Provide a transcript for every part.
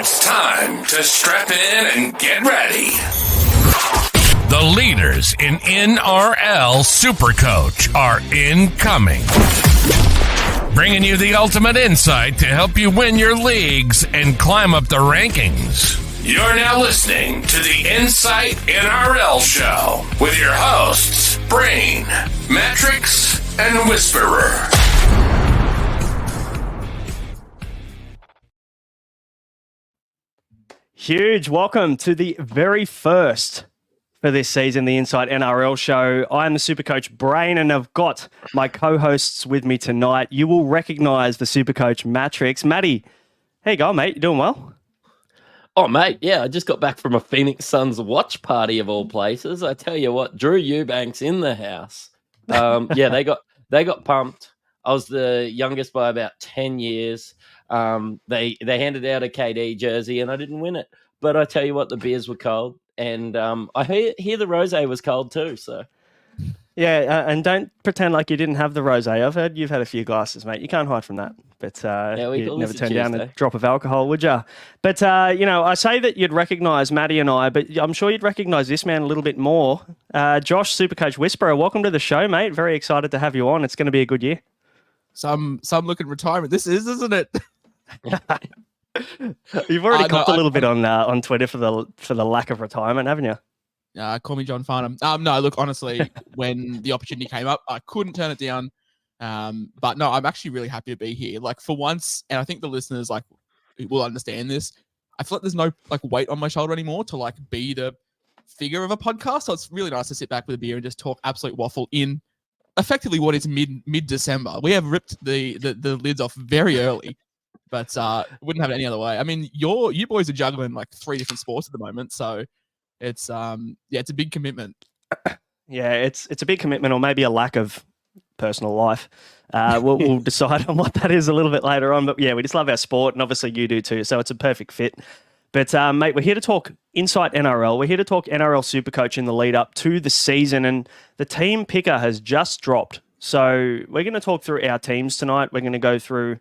It's time to strap in and get ready. The leaders in NRL Supercoach are incoming. Bringing you the ultimate insight to help you win your leagues and climb up the rankings. You're now listening to the Insight NRL Show with your hosts, Brain, Mattrix, and Whisperer. Huge welcome to the very first for this season, the Insight NRL Show. I'm the Supercoach Brain, and I've got my co-hosts with me tonight. You will recognise the Supercoach Mattrix. Matty, how you going, mate? You doing well? Oh, mate, yeah, I just got back from a Phoenix Suns watch party of all places. I tell you what, Drew Eubanks in the house. Yeah, they got pumped. I was the youngest by about 10 years. They handed out a KD jersey and I didn't win it. But I tell you what, the beers were cold. And I hear the rosé was cold too. So yeah, and don't pretend like you didn't have the rosé. I've heard you've had a few glasses, mate. You can't hide from that. But you'd never turn down a drop of alcohol, would you? But, I say that you'd recognise Matty and I, but I'm sure you'd recognise this man a little bit more. Josh, Supercoach Whisperer, welcome to the show, mate. Very excited to have you on. It's going to be a good year. Some look at retirement. This is, isn't it? You've already copped a little bit on Twitter for the lack of retirement, haven't you? Call me John Farnham. No, look, honestly, when the opportunity came up, I couldn't turn it down. But no, I'm actually really happy to be here. Like for once, and I think the listeners will understand this. I feel like there's no weight on my shoulder anymore to be the figure of a podcast. So it's really nice to sit back with a beer and just talk absolute waffle in effectively what is mid-December. We have ripped the lids off very early, but wouldn't have it any other way. I mean, you boys are juggling 3 different sports at the moment, so it's it's a big commitment. Yeah, it's a big commitment, or maybe a lack of personal life. We'll decide on what that is a little bit later on. But yeah, we just love our sport, and obviously you do too. So it's a perfect fit. But mate, we're here to talk Insight NRL. We're here to talk NRL Supercoach in the lead up to the season, and the team picker has just dropped. So we're going to talk through our teams tonight. We're going to go through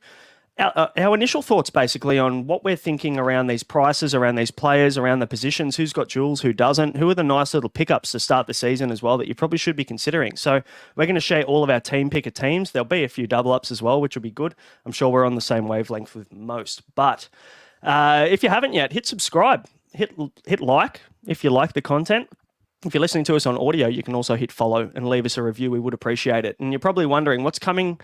our initial thoughts basically on what we're thinking around these prices, around these players, around the positions, who's got jewels, who doesn't, who are the nice little pickups to start the season as well that you probably should be considering. So we're going to share all of our team picker teams. There'll be a few double ups as well, which will be good. I'm sure we're on the same wavelength with most. But if you haven't yet, hit subscribe, hit like if you like the content. If you're listening to us on audio, you can also hit follow and leave us a review. We would appreciate it. And you're probably wondering what's coming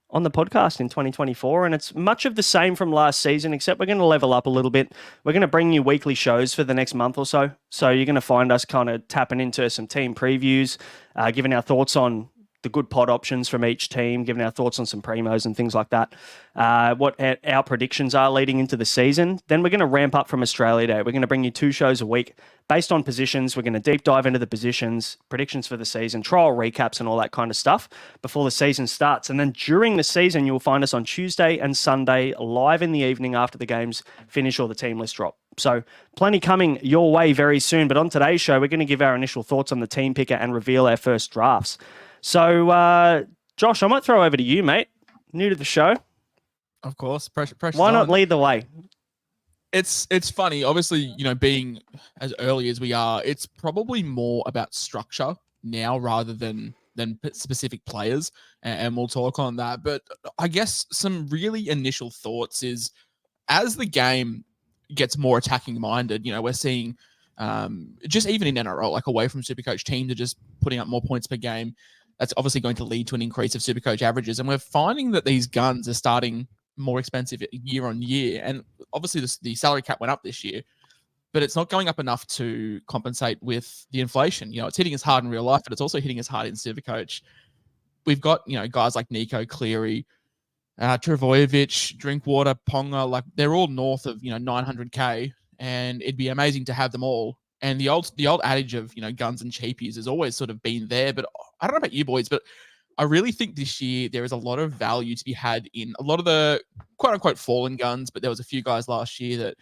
on the podcast in 2024, and it's much of the same from last season, except we're going to level up a little bit. We're going to bring you weekly shows for the next month or so. So you're going to find us kind of tapping into some team previews, giving our thoughts on the good pod options from each team, giving our thoughts on some primos and things like that, what our predictions are leading into the season. Then we're going to ramp up from Australia Day. We're going to bring you 2 shows a week based on positions. We're going to deep dive into the positions, predictions for the season, trial recaps and all that kind of stuff before the season starts. And then during the season, you'll find us on Tuesday and Sunday live in the evening after the games finish or the team list drop. So plenty coming your way very soon. But on today's show, we're going to give our initial thoughts on the team picker and reveal our first drafts. So, Josh, I might throw over to you, mate. New to the show. Of course. Pressure Why not lead the way? It's funny. Obviously, being as early as we are, it's probably more about structure now rather than specific players. And we'll talk on that. But I guess some really initial thoughts is as the game gets more attacking minded, we're seeing just even in NRL, away from Supercoach, teams are just putting up more points per game. That's obviously going to lead to an increase of Supercoach averages. And we're finding that these guns are starting more expensive year on year. And obviously the salary cap went up this year, but it's not going up enough to compensate with the inflation. It's hitting us hard in real life, but it's also hitting us hard in Supercoach. We've got, guys like Nico, Cleary, Travojevic, Drinkwater, Ponga, they're all north of, 900K, and it'd be amazing to have them all. And the old adage of, guns and cheapies has always sort of been there, but I don't know about you boys, but I really think this year there is a lot of value to be had in a lot of the quote-unquote fallen guns, but there was a few guys last year that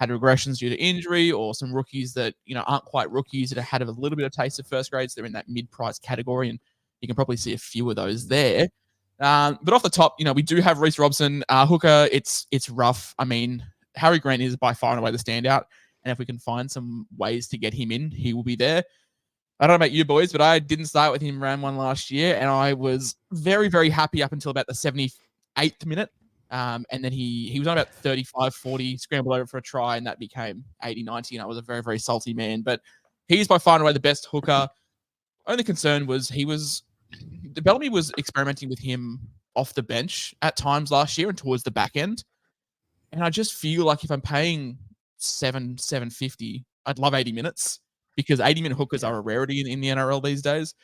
had regressions due to injury or some rookies that, aren't quite rookies that had a little bit of taste of first grades. They're in that mid-price category, and you can probably see a few of those there. But off the top, we do have Reece Robson. Hooker, it's rough. I mean, Harry Grant is by far and away the standout. And if we can find some ways to get him in, he will be there. I don't know about you boys, but I didn't start with him round 1 last year, and I was very, very happy up until about the 78th minute. And then he was on about 35, 40, scrambled over for a try, and that became 80, 90, and I was a very, very salty man. But he's by far and away the best hooker. Only concern was Bellamy was experimenting with him off the bench at times last year and towards the back end. And I just feel like if I'm paying $7.50, I'd love 80 minutes. Because 80-minute hookers are a rarity in the NRL these days.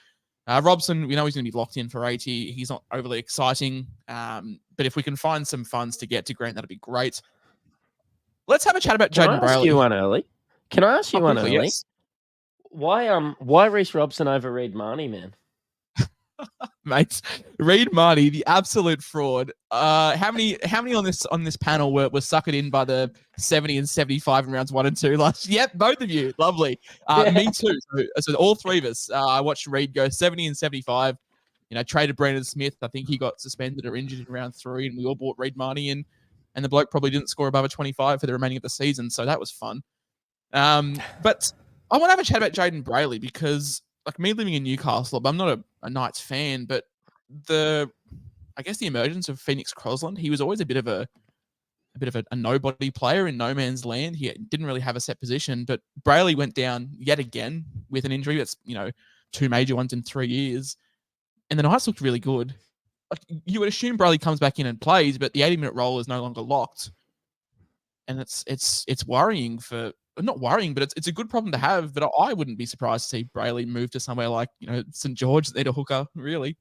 Robson, we know he's going to be locked in for 80. He's not overly exciting. But if we can find some funds to get to Grant, that'd be great. Let's have a chat about Jaden Brayley. Can I ask you one early? Yes. Why Reece Robson over Reed Marnie, man? Mate, Reed Marnie, the absolute fraud. How many on this panel were suckered in by the 70 and 75 in rounds 1 and 2 last year? Yep, both of you. Lovely. Me too. So all three of us. I watched Reed go 70 and 75. Traded Brandon Smith. I think he got suspended or injured in round 3, and we all bought Reed Marnie in. And the bloke probably didn't score above a 25 for the remaining of the season, so that was fun. But I want to have a chat about Jaden Brayley because, like me living in Newcastle, I'm not a Knights fan, but the emergence of Phoenix Crosland, he was always a bit of a nobody player in no man's land. He didn't really have a set position, but Brayley went down yet again with an injury. That's 2 major ones in 3 years, and the Knights looked really good. Like, you would assume Brayley comes back in and plays, but the 80-minute role is no longer locked, and it's worrying for. Not worrying, but it's a good problem to have. But I wouldn't be surprised to see Brayley move to somewhere like St. George that need a hooker. Really,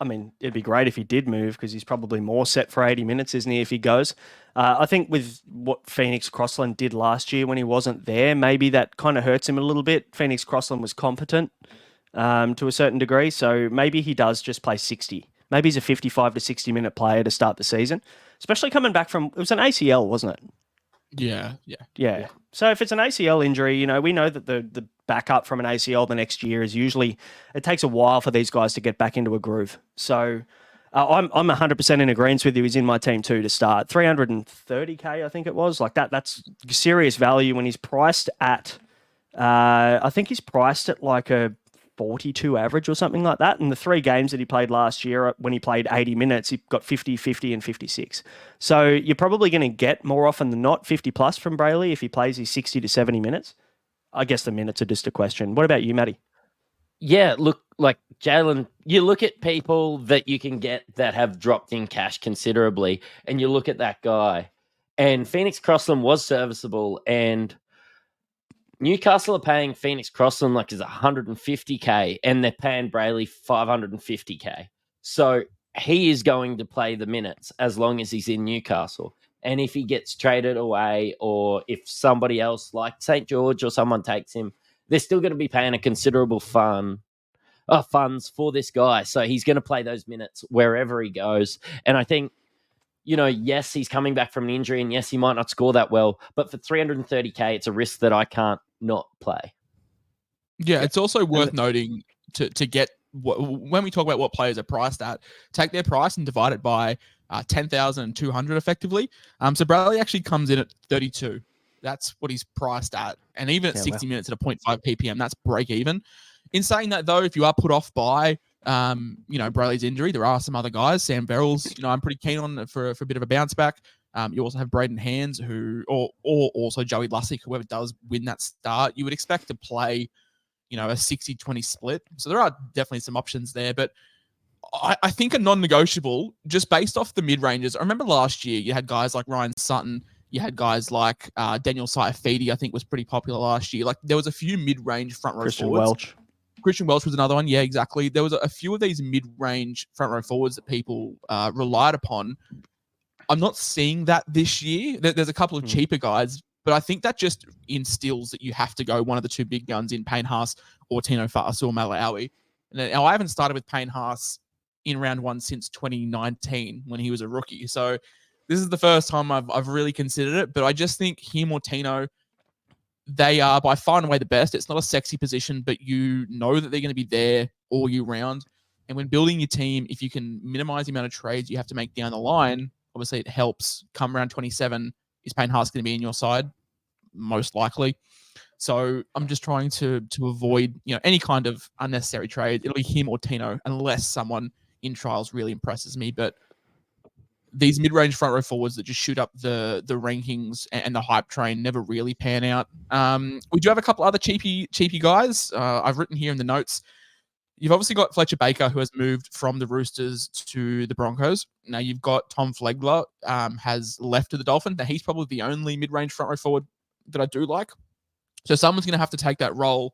I mean, it'd be great if he did move because he's probably more set for 80 minutes, isn't he? If he goes, I think with what Phoenix Crossland did last year when he wasn't there, maybe that kind of hurts him a little bit. Phoenix Crossland was competent to a certain degree, so maybe he does just play 60. Maybe he's a 55 to 60 minute player to start the season, especially coming back from it was an ACL, wasn't it? Yeah. So if it's an ACL injury, we know that the backup from an ACL the next year is usually, it takes a while for these guys to get back into a groove. So I'm 100% in agreement with you. He's in my team too to start. 330K, I think it was. Like that's serious value when he's priced at, I think he's priced at like a 42 average or something like that. And the 3 games that he played last year, when he played 80 minutes, he got 50, 50, and 56. So you're probably going to get more often than not 50 plus from Brayley if he plays his 60 to 70 minutes. I guess the minutes are just a question. What about you, Matty? Yeah, look, like Jalen, you look at people that you can get that have dropped in cash considerably, and you look at that guy. And Phoenix Crossland was serviceable, and Newcastle are paying Phoenix Crossland like is 150K, and they're paying Brayley 550K. So he is going to play the minutes as long as he's in Newcastle. And if he gets traded away, or if somebody else like St. George or someone takes him, they're still going to be paying a considerable funds for this guy. So he's going to play those minutes wherever he goes. And I think, yes, he's coming back from an injury, and yes, he might not score that well, but for 330K, it's a risk that I can't not play. Yeah, it's also worth noting to get when we talk about what players are priced at, take their price and divide it by 10,200 effectively. So Bradley actually comes in at 32. That's what he's priced at. And even at 60 minutes at a 0.5 ppm, that's break even. In saying that, though, if you are put off by Brayley's injury, there are some other guys. Sam Verrills, I'm pretty keen on for a bit of a bounce back. You also have Braden Hands, or also Joey Lussick, whoever does win that start. You would expect to play, a 60-20 split. So there are definitely some options there. But I think a non-negotiable, just based off the mid-ranges. I remember last year you had guys like Ryan Sutton. You had guys like Daniel Saifidi, I think was pretty popular last year. Like there was a few mid-range front row forwards. Christian Welch was another one. Yeah, exactly. There was a few of these mid-range front row forwards that people relied upon. I'm not seeing that this year. There's a couple of cheaper guys, but I think that just instills that you have to go one of the 2 big guns in Payne Haas or Tino Fa'asu or Malawi. Now, I haven't started with Payne Haas in round 1 since 2019 when he was a rookie. So this is the first time I've really considered it, but I just think him or Tino, they are by far and away the best. It's not a sexy position, but you know that they're going to be there all year round. And when building your team, if you can minimize the amount of trades you have to make down the line, Obviously, it helps. Come around 27, is Payne Haas going to be in your side? Most likely. So I'm just trying to avoid any kind of unnecessary trade. It'll be him or Tino, unless someone in trials really impresses me. But these mid-range front row forwards that just shoot up the rankings and the hype train never really pan out. We do have a couple other cheapy guys. I've written here in the notes. You've obviously got Fletcher Baker, who has moved from the Roosters to the Broncos. Now you've got Tom Flegler, has left to the Dolphins. Now he's probably the only mid-range front row forward that I do like. So someone's going to have to take that role,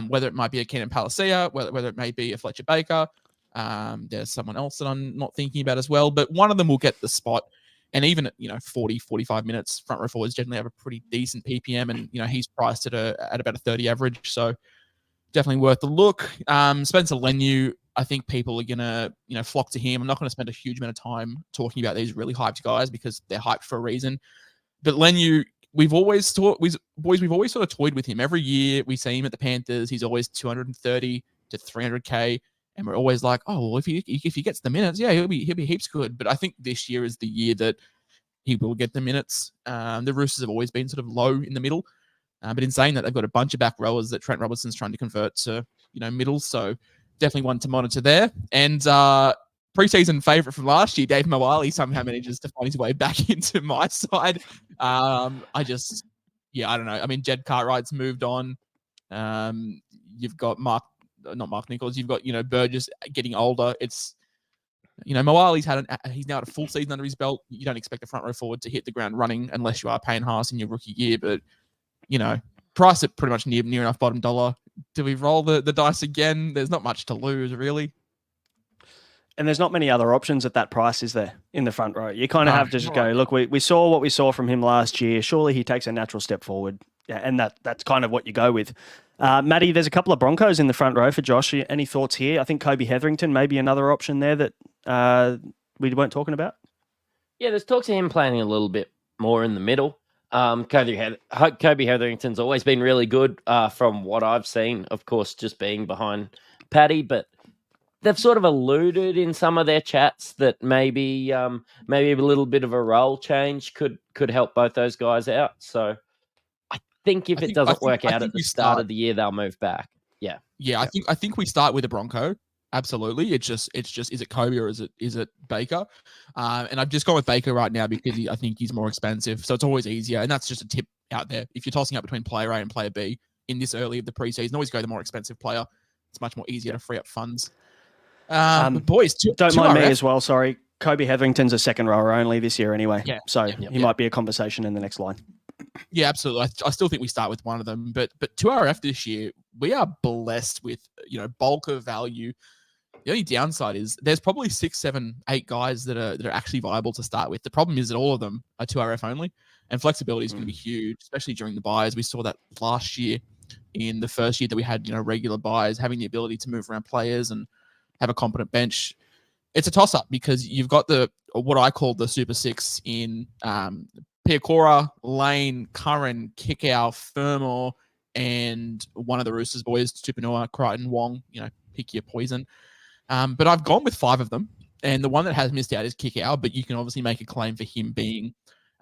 whether it might be a Kenan Palacia, whether it may be a Fletcher Baker. There's someone else that I'm not thinking about as well, but one of them will get the spot. And even at 40, 45 minutes, front row forwards generally have a pretty decent PPM, and he's priced at about a 30 average. So definitely worth the look. Spencer Leniu, I think people are gonna flock to him. I'm not going to spend a huge amount of time talking about these really hyped guys because they're hyped for a reason. But Leniu, we've always sort of toyed with him. Every year we see him at the Panthers, he's always 230 to 300k, and we're always like, oh, well, if he gets the minutes, yeah, he'll be heaps good. But I think this year is the year that he will get the minutes. The Roosters have always been sort of low in the middle. But in saying that, they've got a bunch of back rowers that Trent Robertson's trying to convert to, middle. So definitely one to monitor there. And preseason favourite from last year, Dave Moali, somehow manages to find his way back into my side. I don't know. I mean, Jed Cartwright's moved on. You've got not Mark Nichols. You've got, Burgess getting older. It's, Moali's he's now had a full season under his belt. You don't expect a front row forward to hit the ground running unless you are Payne Haas in your rookie year. But price it pretty much near enough bottom dollar. Do we roll the dice again? There's not much to lose, really. And there's not many other options at that price, is there, in the front row? You kind of have to just go, look, we saw what we saw from him last year. Surely he takes a natural step forward. Yeah, and that's kind of what you go with. Matty, there's a couple of Broncos in the front row for Josh. Any thoughts here? I think Kobe Hetherington may be another option there that we weren't talking about. Yeah, there's talks of him playing a little bit more in the middle. Kobe Hetherington's always been really good from what I've seen, of course, just being behind Paddy, but they've sort of alluded in some of their chats that maybe a little bit of a role change could help both those guys out. So I think if it doesn't work out at the start of the year, they'll move back. Yeah. Yeah, I think we start with a Bronco. Absolutely. It's just is it Kobe or is it Baker? And I've just gone with Baker right now because I think he's more expensive. So it's always easier. And that's just a tip out there. If you're tossing up between player A and player B in this early of the preseason, always go the more expensive player. It's much more easier to free up funds. Boys, don't mind me as well. Sorry. Kobe Hetherington's a second rower only this year anyway. Yeah. So he might be a conversation in the next line. Yeah, absolutely. I still think we start with one of them, but 2RF this year, we are blessed with, bulk of value. The only downside is there's probably 6, 7, 8 guys that are actually viable to start with. The problem is that all of them are 2RF only, and flexibility is going to be huge, especially during the buys. We saw that last year in the first year that we had, regular buys, having the ability to move around players and have a competent bench. It's a toss-up because you've got what I call the Super Six in Piakora, Lane, Curran, Kickow, Fermor, and one of the Roosters boys, Tupanua, Crichton, Wong, pick your poison. But I've gone with 5 of them, and the one that has missed out is Kickow, but you can obviously make a claim for him being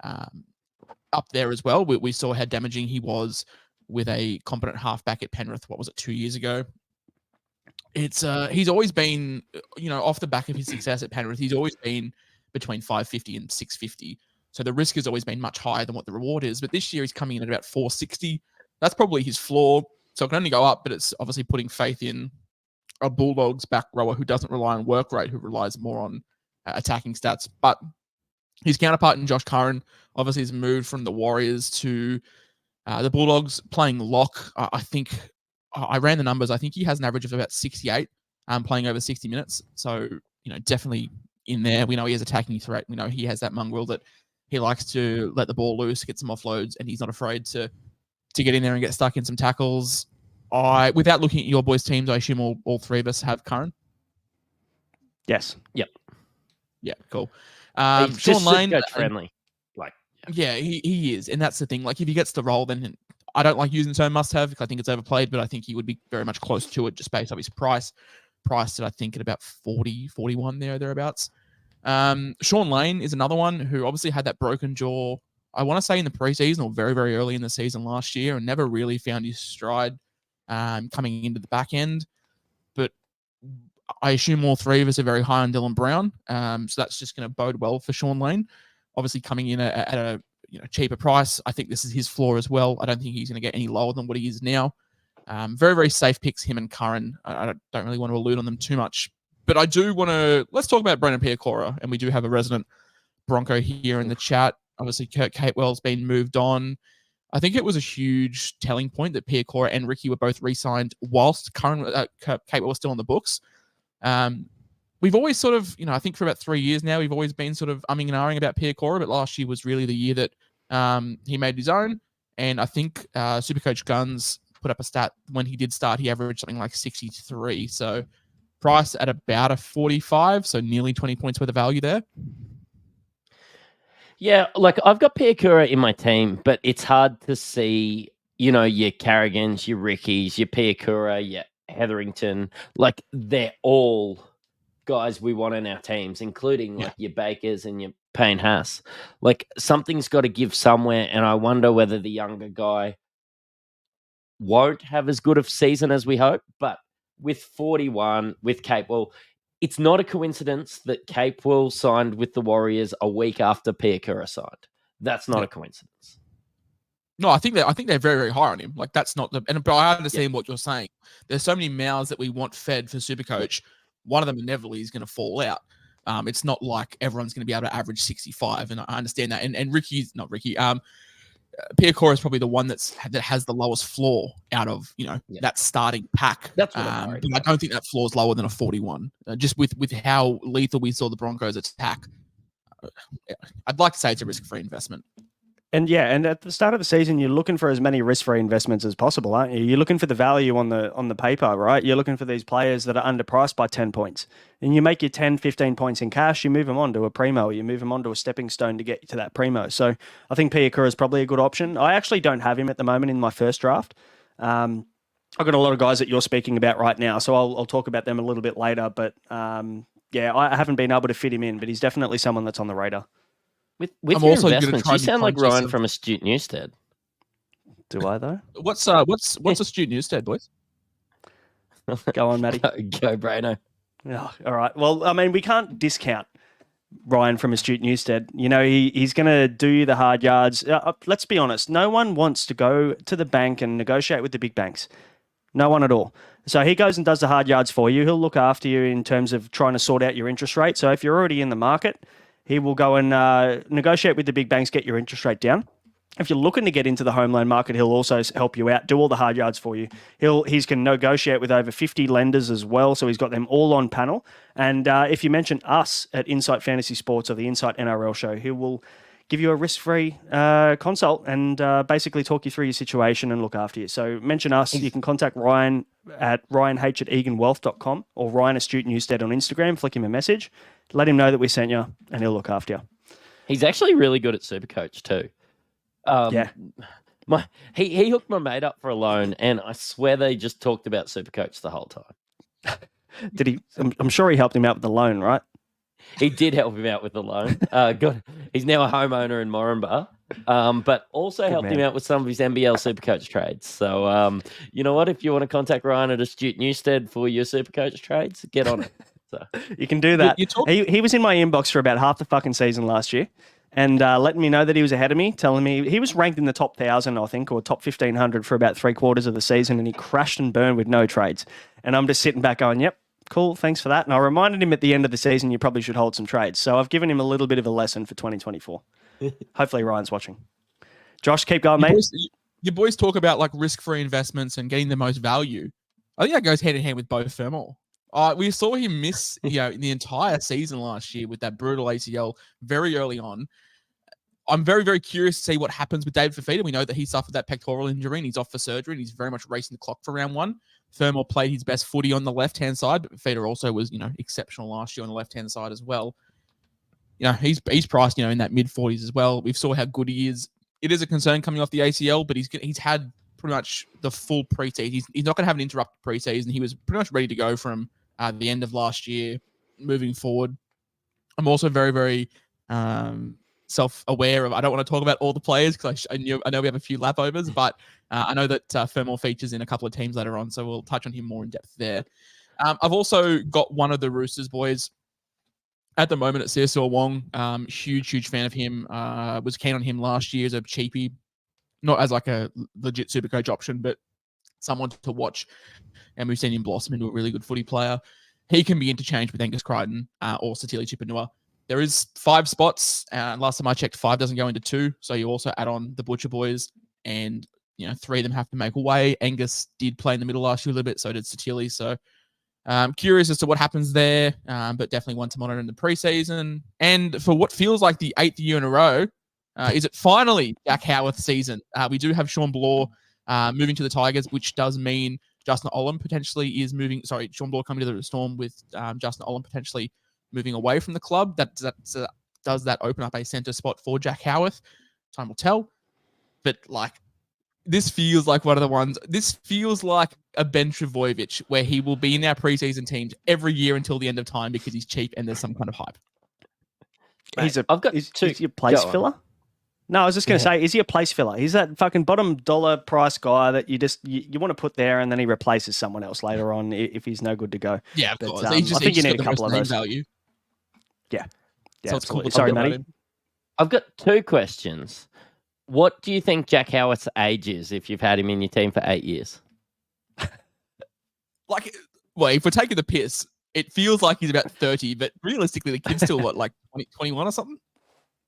up there as well. We saw how damaging he was with a competent halfback at Penrith, 2 years ago? He's always been, off the back of his success at Penrith, he's always been between 550 and 650. So the risk has always been much higher than what the reward is. But this year he's coming in at about 460. That's probably his floor. So it can only go up, but it's obviously putting faith in a Bulldogs back rower who doesn't rely on work rate, who relies more on attacking stats. But his counterpart in Josh Curran obviously has moved from the Warriors to the Bulldogs playing lock. I think I ran the numbers. I think he has an average of about 68 playing over 60 minutes. So, definitely in there. We know he has attacking threat. We know he has that mongrel that he likes to let the ball loose, get some offloads, and he's not afraid to get in there and get stuck in some tackles. Without looking at your boys' teams, I assume all 3 of us have Curran. Yes. Yep. Yeah, cool. He's Sean just Lane, friendly. Yeah, he is. And that's the thing. Like, if he gets the role, then I don't like using the term must-have because I think it's overplayed, but I think he would be very much close to it just based on his price. Priced at, I think, at about 40, 41 thereabouts. Sean Lane is another one who obviously had that broken jaw, I want to say in the preseason or very, very early in the season last year, and never really found his stride coming into the back end. But I assume all three of us are very high on Dylan Brown. So that's just going to bode well for Sean Lane. Obviously coming in at a cheaper price. I think this is his floor as well. I don't think he's going to get any lower than what he is now. Very, very safe picks, him and Curran. I don't really want to allude on them too much. But I do want to... Let's talk about Brendan Piacora. And we do have a resident Bronco here in the chat. Obviously, Kurt Capewell's been moved on. I think it was a huge telling point that Piacora and Ricky were both re-signed whilst Kurt Capewell was still on the books. We've always sort of, I think for about 3 years now, we've always been sort of umming and ahhing about Piacora, but last year was really the year that he made his own. And I think Supercoach Guns put up a stat when he did start, he averaged something like 63. So price at about a 45, so nearly 20 points worth of value there. Yeah, like I've got Piacora in my team, but it's hard to see, your Carrigans, your Rickies, your Piacora, your Hetherington. Like they're all guys we want in our teams, including like your Bakers and your Payne Haas. Like something's got to give somewhere, and I wonder whether the younger guy won't have as good of season as we hope. But with 41, with Capewell, it's not a coincidence that Capewell signed with the Warriors a week after Piacora signed. That's not a coincidence. No, I think they're very, very high on him. Like that's not but I understand what you're saying. There's so many mouths that we want fed for Supercoach. One of them inevitably is going to fall out. It's not like everyone's going to be able to average 65, and I understand that. And Piacora is probably the one that has the lowest floor out of that starting pack. That's what I'm worried about. I don't think that floor is lower than a 41. Just with how lethal we saw the Broncos attack, I'd like to say it's a risk-free investment. And at the start of the season, you're looking for as many risk-free investments as possible, aren't you? You're looking for the value on the paper, right? You're looking for these players that are underpriced by 10 points. And you make your 10, 15 points in cash, you move them on to a primo, you move them on to a stepping stone to get you to that primo. So I think Piacora is probably a good option. I actually don't have him at the moment in my first draft. I've got a lot of guys that you're speaking about right now, so I'll talk about them a little bit later. But I haven't been able to fit him in, but he's definitely someone that's on the radar. With your investments, you sound like Ryan from Astute Newstead. Do I, though? What's Astute Newstead, boys? Go on, Matty. Go, Braino. Oh, all right. Well, I mean, we can't discount Ryan from Astute Newstead. He's going to do the hard yards. Let's be honest. No one wants to go to the bank and negotiate with the big banks. No one at all. So he goes and does the hard yards for you. He'll look after you in terms of trying to sort out your interest rate. So if you're already in the market, he will go and negotiate with the big banks, get your interest rate down. If you're looking to get into the home loan market, he'll also help you out, do all the hard yards for you. He's can negotiate with over 50 lenders as well, so he's got them all on panel. And if you mention us at Insight Fantasy Sports or the Insight NRL show, he will give you a risk-free consult and basically talk you through your situation and look after you. So mention us. You can contact Ryan at ryanh@eganwealth.com or Ryan Astute Newstead on Instagram. Flick him a message. Let him know that we sent you, and he'll look after you. He's actually really good at Supercoach too. He hooked my mate up for a loan, and I swear they just talked about Supercoach the whole time. Did he? I'm sure he helped him out with the loan, right? He did help him out with the loan. He's now a homeowner in Moranbah, but also helped him out with some of his NBL Supercoach trades. So, you know what? If you want to contact Ryan at Astute Newstead for your Supercoach trades, get on it. So you can do that. He was in my inbox for about half the fucking season last year, and letting me know that he was ahead of me, telling me he was ranked in the top 1,000, I think, or top 1,500 for about 3/4 of the season, and he crashed and burned with no trades. And I'm just sitting back going, yep. Cool, thanks for that. And I reminded him at the end of the season, you probably should hold some trades. So I've given him a little bit of a lesson for 2024. Hopefully Ryan's watching. Josh, keep going, mate. Your boys talk about like risk-free investments and getting the most value. I think that goes hand in hand with Bo Fermor. We saw him miss the entire season last year with that brutal ACL very early on. I'm very, very curious to see what happens with David Fifita. We know that he suffered that pectoral injury and he's off for surgery and he's very much racing the clock for round one. Fermor played his best footy on the left-hand side, but Fifita also was, exceptional last year on the left-hand side as well. He's priced, in that mid-40s as well. We saw how good he is. It is a concern coming off the ACL, but he's had pretty much the full preseason. He's not going to have an interrupted preseason. He was pretty much ready to go from the end of last year moving forward. I'm also very, very self-aware of. I don't want to talk about all the players because I know we have a few lap overs, but I know that Fermor features in a couple of teams later on, so we'll touch on him more in depth there. I've also got one of the Roosters boys at the moment at Searsaw Wong. Huge fan of him. Was keen on him last year as a cheapie, not as like a legit Supercoach option, but someone to watch. And we've seen him blossom into a really good footy player. He can be interchanged with Angus Crichton or Satili Chipanua. There is 5 spots. Last time I checked, 5 doesn't go into 2. So you also add on the Butcher boys, and 3 of them have to make away. Angus did play in the middle last year a little bit, so did Satili. So curious as to what happens there, but definitely one to monitor in the preseason. And for what feels like the 8th year in a row, is it finally Jack Howarth season? We do have Sean Bloor moving to the Tigers, which does mean Justin Olam potentially is moving. Sorry, Sean Bloor coming to the Storm with Justin Olam potentially moving away from the club. Does that open up a centre spot for Jack Howarth? Time will tell. But this feels like one of the ones. This feels like a Ben Trbojevic, where he will be in our preseason teams every year until the end of time because he's cheap and there's some kind of hype. Is he a place filler? No, I was just going to say, is he a place filler? He's that fucking bottom dollar price guy that you want to put there, and then he replaces someone else later on if he's no good to go. Yeah, of course. I think you need a couple of those. Value. Yeah, So it's cool. Sorry, Matty. I've got 2 questions. What do you think Jack Howarth's age is if you've had him in your team for 8 years? If we're taking the piss, it feels like he's about 30, but realistically, the kid's still 20, 21 or something?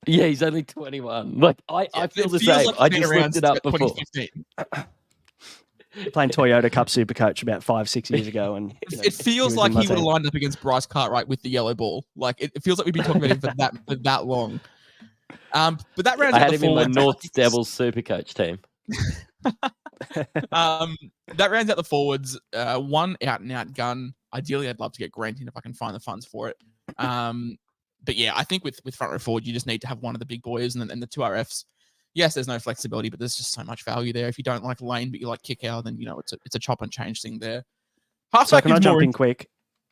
Yeah, he's only 21. I feel the same. I just looked it up before. Playing Toyota Cup Supercoach about 5-6 years ago, and it feels like he would have lined up against Bryce Cartwright with the yellow ball. It feels like we've been talking about him for that long. But that rounds I out had the him in my forwards. North Devils Supercoach team. That rounds out the forwards. One out-and-out gun. Ideally, I'd love to get Grant in if I can find the funds for it. But yeah, I think with front row forward, you just need to have one of the big boys and the 2 RFs. Yes, there's no flexibility, but there's just so much value there. If you don't like Lane, but you like kick out, then it's a chop and change thing there. So can I jump in quick?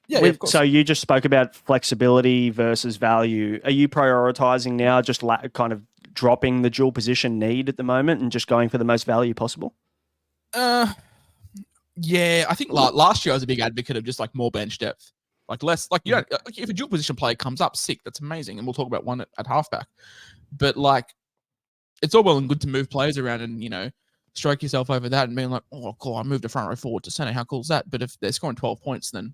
Yeah, of course. So you just spoke about flexibility versus value. Are you prioritizing now just kind of dropping the dual position need at the moment and just going for the most value possible? Yeah, I think last year I was a big advocate of just more bench depth. If a dual position player comes up, sick, that's amazing. And we'll talk about one at halfback. But it's all well and good to move players around and, stroke yourself over that and being like, oh, cool, I moved a front row forward to center. How cool is that? But if they're scoring 12 points, then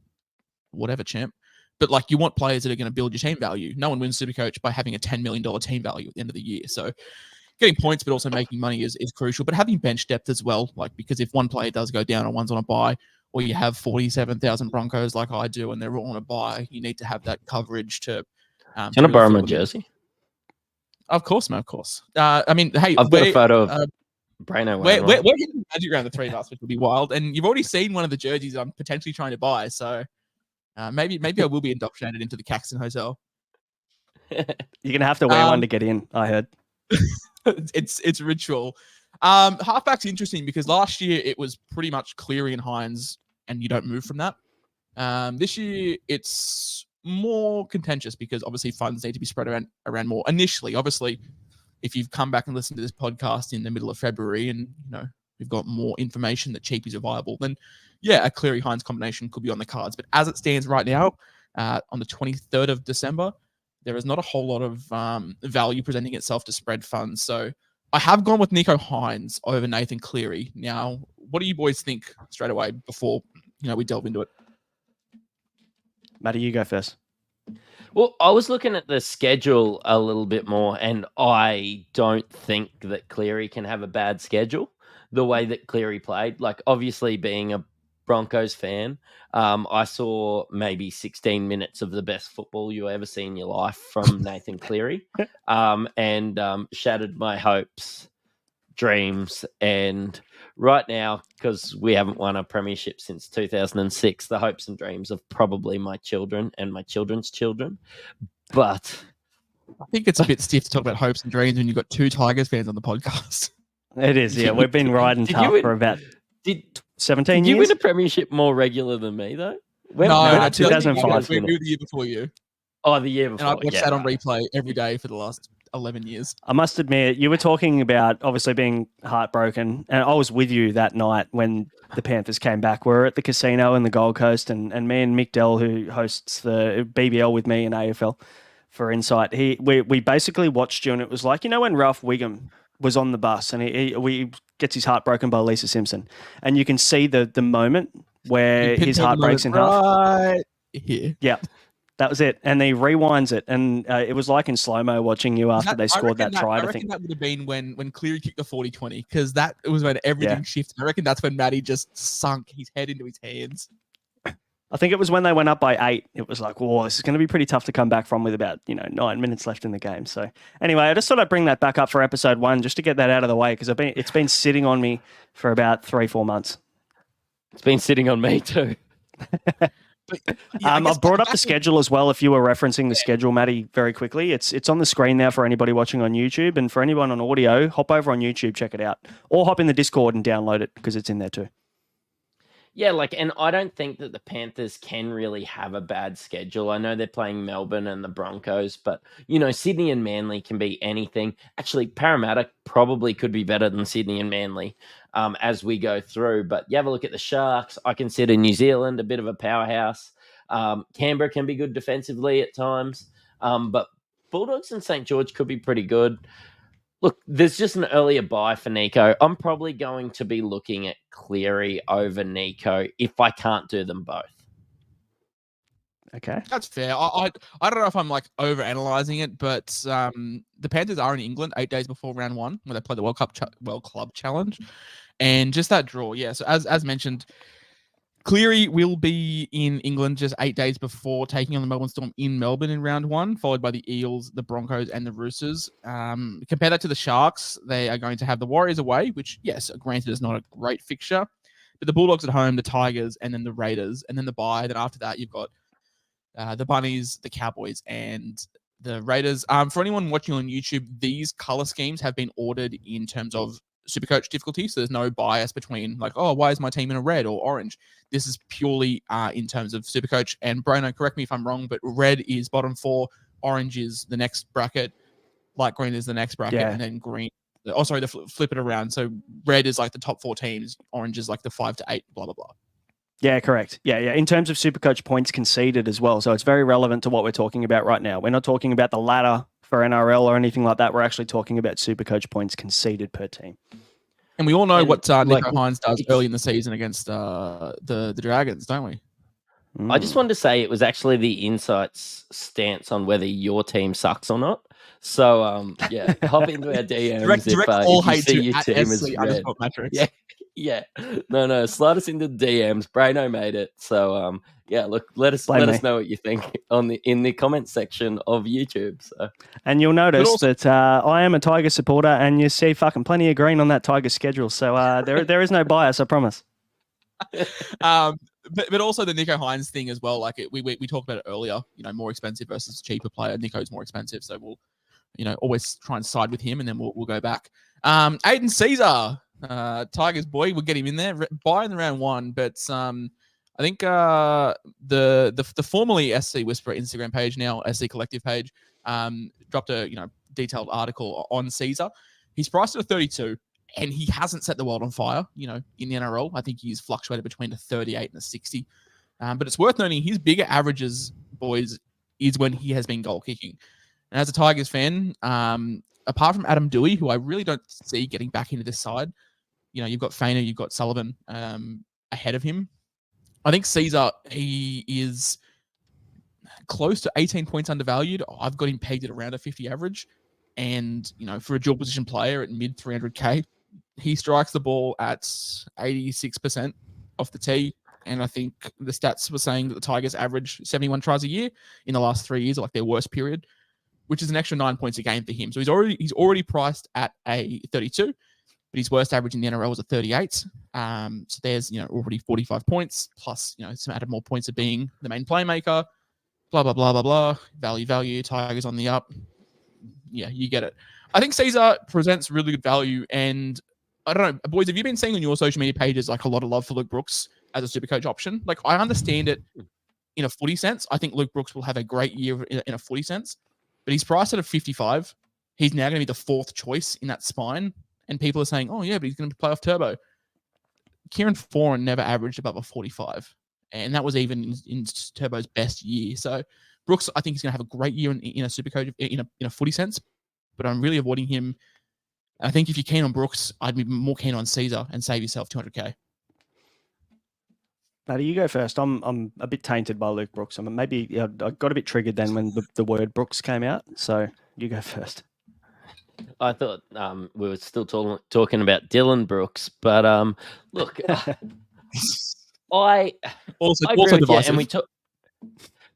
whatever, champ. But you want players that are going to build your team value. No one wins Supercoach by having a $10 million team value at the end of the year. So getting points, but also making money is crucial. But having bench depth as well, because if one player does go down and one's on a bye, or you have 47,000 Broncos like I do and they're all on a bye, you need to have that coverage to... Do you want to borrow my jersey? Of course, man, of course. Hey, I've got a photo of Braino. We're getting Magic around the 3 of us, which would be wild. And you've already seen one of the jerseys I'm potentially trying to buy, so maybe I will be indoctrinated into the Caxton Hotel. You're going to have to wear one to get in, I heard. It's ritual. Halfback's interesting because last year it was pretty much Cleary and Hines, and you don't move from that. This year it's more contentious because obviously funds need to be spread around more. Initially, obviously, if you've come back and listened to this podcast in the middle of February and we've got more information that cheapies are viable, then yeah, a Cleary Hines combination could be on the cards. But as it stands right now, on the 23rd of December, there is not a whole lot of value presenting itself to spread funds. So I have gone with Nico Hines over Nathan Cleary. Now, what do you boys think straight away before we delve into it? Matty, you go first. Well, I was looking at the schedule a little bit more, and I don't think that Cleary can have a bad schedule the way that Cleary played. Obviously, being a Broncos fan, I saw maybe 16 minutes of the best football you ever see in your life from Nathan Cleary, and shattered my hopes, dreams, and right now, because we haven't won a premiership since 2006, the hopes and dreams of probably my children and my children's children. But I think it's a bit stiff to talk about hopes and dreams when you've got 2 Tigers fans on the podcast. It is, yeah. We've been riding tough for about 17 years. Did you win a premiership more regular than me, though? No, 2005. We were the year before you. Oh, the year And before. I've watched that on replay every day for the last 11 years. I must admit, you were talking about obviously being heartbroken, and I was with you that night when the Panthers came back. We were at the casino in the Gold Coast, and me and Mick Dell, who hosts the BBL with me in AFL for Insight, we basically watched you, and it was like, when Ralph Wiggum was on the bus and he gets his heart broken by Lisa Simpson, and you can see the moment where his heart breaks in half. Right here. Yeah. That was it. And he rewinds it. And it was like in slow-mo watching you after they scored that try. I reckon that would have been when Cleary kicked the 40-20, because that was when everything shifted. I reckon that's when Matty just sunk his head into his hands. I think it was when they went up by 8. It was like, whoa, this is going to be pretty tough to come back from with about 9 minutes left in the game. So anyway, I just thought I'd bring that back up for episode 1 just to get that out of the way, because it's been sitting on me for about 3-4 months. It's been sitting on me too. I've brought up the schedule as well. If you were referencing the schedule, Matty, very quickly, it's on the screen now for anybody watching on YouTube, and for anyone on audio, hop over on YouTube, check it out, or hop in the Discord and download it because it's in there too. Yeah, and I don't think that the Panthers can really have a bad schedule. I know they're playing Melbourne and the Broncos, but, Sydney and Manly can be anything. Actually, Parramatta probably could be better than Sydney and Manly as we go through. But you have a look at the Sharks. I consider New Zealand a bit of a powerhouse. Canberra can be good defensively at times. But Bulldogs and St. George could be pretty good. Look, there's just an earlier buy for Nico. I'm probably going to be looking at Cleary over Nico if I can't do them both. Okay. That's fair. I don't know if I'm over-analysing it, but the Panthers are in England 8 days before round 1 when they play the World Club Challenge. And just that draw, yeah. So as mentioned, Cleary will be in England just 8 days before taking on the Melbourne Storm in Melbourne in round 1, followed by the Eels, the Broncos, and the Roosters. Compare that to the Sharks. They are going to have the Warriors away, which, yes, granted is not a great fixture. But the Bulldogs at home, the Tigers, and then the Raiders, and then the bye. Then after that, you've got the Bunnies, the Cowboys, and the Raiders. For anyone watching on YouTube, these color schemes have been ordered in terms of Supercoach difficulty, so there's no bias between why is my team in a red or orange. This is purely in terms of Supercoach. And Braino, correct me if I'm wrong, but red is bottom 4, orange is the next bracket, light green is the next bracket, and then green. Oh, sorry, flip it around. So red is the top 4 teams, orange is the 5 to 8, blah blah blah. Yeah, correct. Yeah. In terms of Supercoach points conceded as well, so it's very relevant to what we're talking about right now. We're not talking about the ladder for NRL or anything like that. We're actually talking about Supercoach points conceded per team. And we all know what Nico Hines does early in the season against the Dragons, don't we? I just wanted to say it was actually the Insight's stance on whether your team sucks or not. So, hop into our DMs direct all hate to your team is red. Mattrix. Yeah. No, slide us into the DMs. Braino made it. So, look, let us know what you think in the comments section of YouTube. So, and you'll notice that I am a Tiger supporter, and you see fucking plenty of green on that Tiger schedule. So there is no bias, I promise. But also the Nico Hines thing as well. We talked about it earlier. More expensive versus cheaper player. Nico's more expensive, so we'll always try and side with him, and then we'll go back. Aiden Caesar. Tigers boy, we'll get him in there. Buy in the round 1, but I think the formerly SC Whisperer Instagram page, now SC Collective page, dropped a detailed article on Caesar. He's priced at a 32, and he hasn't set the world on fire. In the NRL, I think he's fluctuated between a 38 and a 60. But it's worth noting his bigger averages, boys, is when he has been goal kicking. And as a Tigers fan, apart from Adam Dewey, who I really don't see getting back into this side. You've got Fainer, you've got Sullivan ahead of him. I think Caesar, he is close to 18 points undervalued. I've got him pegged at around a 50 average. And, for a dual position player at mid 300K, he strikes the ball at 86% off the tee. And I think the stats were saying that the Tigers average 71 tries a year in the last 3 years, their worst period, which is an extra 9 points a game for him. So he's already priced at a 32. But his worst average in the NRL was a 38. So there's, already 45 points, plus, some added more points of being the main playmaker, blah, blah, blah, blah, blah. Value, Tigers on the up. Yeah, you get it. I think Caesar presents really good value. And I don't know, boys, have you been seeing on your social media pages, a lot of love for Luke Brooks as a Supercoach option? I understand it in a footy sense. I think Luke Brooks will have a great year in a footy sense, but he's priced at a 55. He's now going to be the fourth choice in that spine, and people are saying, "Oh yeah, but he's going to play off turbo." Kieran Foran never averaged above a 45, and that was even in Turbo's best year. So Brooks, I think he's going to have a great year in a Supercoach in a footy sense, but I'm really avoiding him. I think if you're keen on Brooks, I'd be more keen on Caesar and save yourself 200k. Matty, you go first. I'm a bit tainted by Luke Brooks. I mean, maybe I got a bit triggered then when the word Brooks came out. So you go first. I thought we were still talking about Dylan Brooks, but look, I also agree with you, divisive.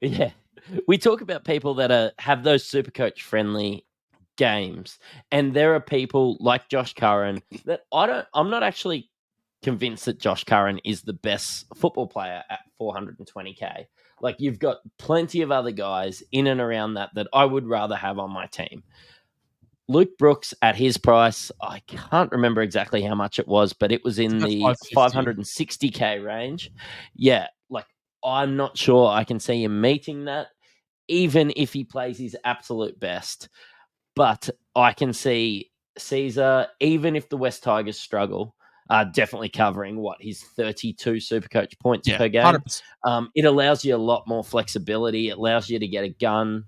And we talk about people that have those Supercoach friendly games, and there are people like Josh Curran that I'm not actually convinced that Josh Curran is the best football player at 420k. Like, you've got plenty of other guys in and around that I would rather have on my team. Luke Brooks at his price, I can't remember exactly how much it was, but it was in the 560k range. Yeah, like, I'm not sure I can see him meeting that, even if he plays his absolute best. But I can see Caesar, even if the West Tigers struggle, definitely covering his 32 Supercoach points per game. It allows you a lot more flexibility. It allows you to get a gun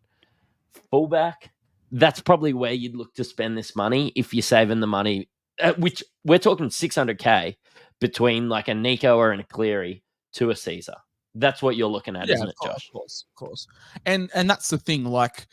fullback. That's probably where you'd look to spend this money if you're saving the money, which we're talking 600k between like a Nico or a Cleary to a Caesar. That's what you're looking at, isn't it, Josh? Of course. And that's the thing, like,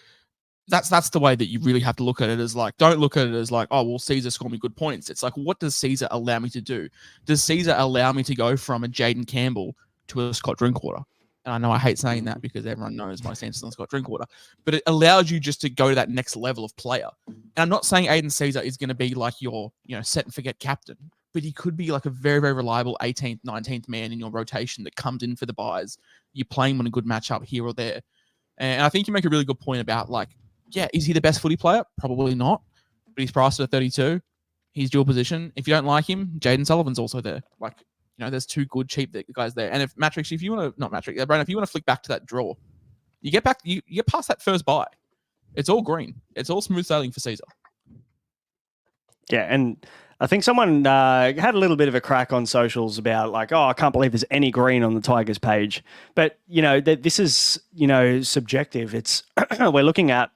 that's the way that you really have to look at it, is like, don't look at it as like, oh, well, Caesar scored me good points. It's like, what does Caesar allow me to do? Does Caesar allow me to go from a Jaden Campbell to a Scott Drinkwater? And I know I hate saying that because everyone knows my stance on Scott Drinkwater, but it allows you just to go to that next level of player. And I'm not saying Aiden Caesar is going to be like your, set and forget captain, but he could be like a very, very reliable 18th, 19th man in your rotation that comes in for the buys. You're playing him on a good matchup here or there. And I think you make a really good point about, like, yeah, is he the best footy player? Probably not, but he's priced at 32. He's dual position. If you don't like him, Jaden Sullivan's also there. Like, there's two good, cheap guys there. And if Mattrix, if you want to, not Mattrix, Braino, if you want to flick back to that draw, you get back, you get past that first buy. It's all green. It's all smooth sailing for Caesar. Yeah, and I think someone had a little bit of a crack on socials about, like, oh, I can't believe there's any green on the Tigers page. But, this is, subjective. It's we're looking at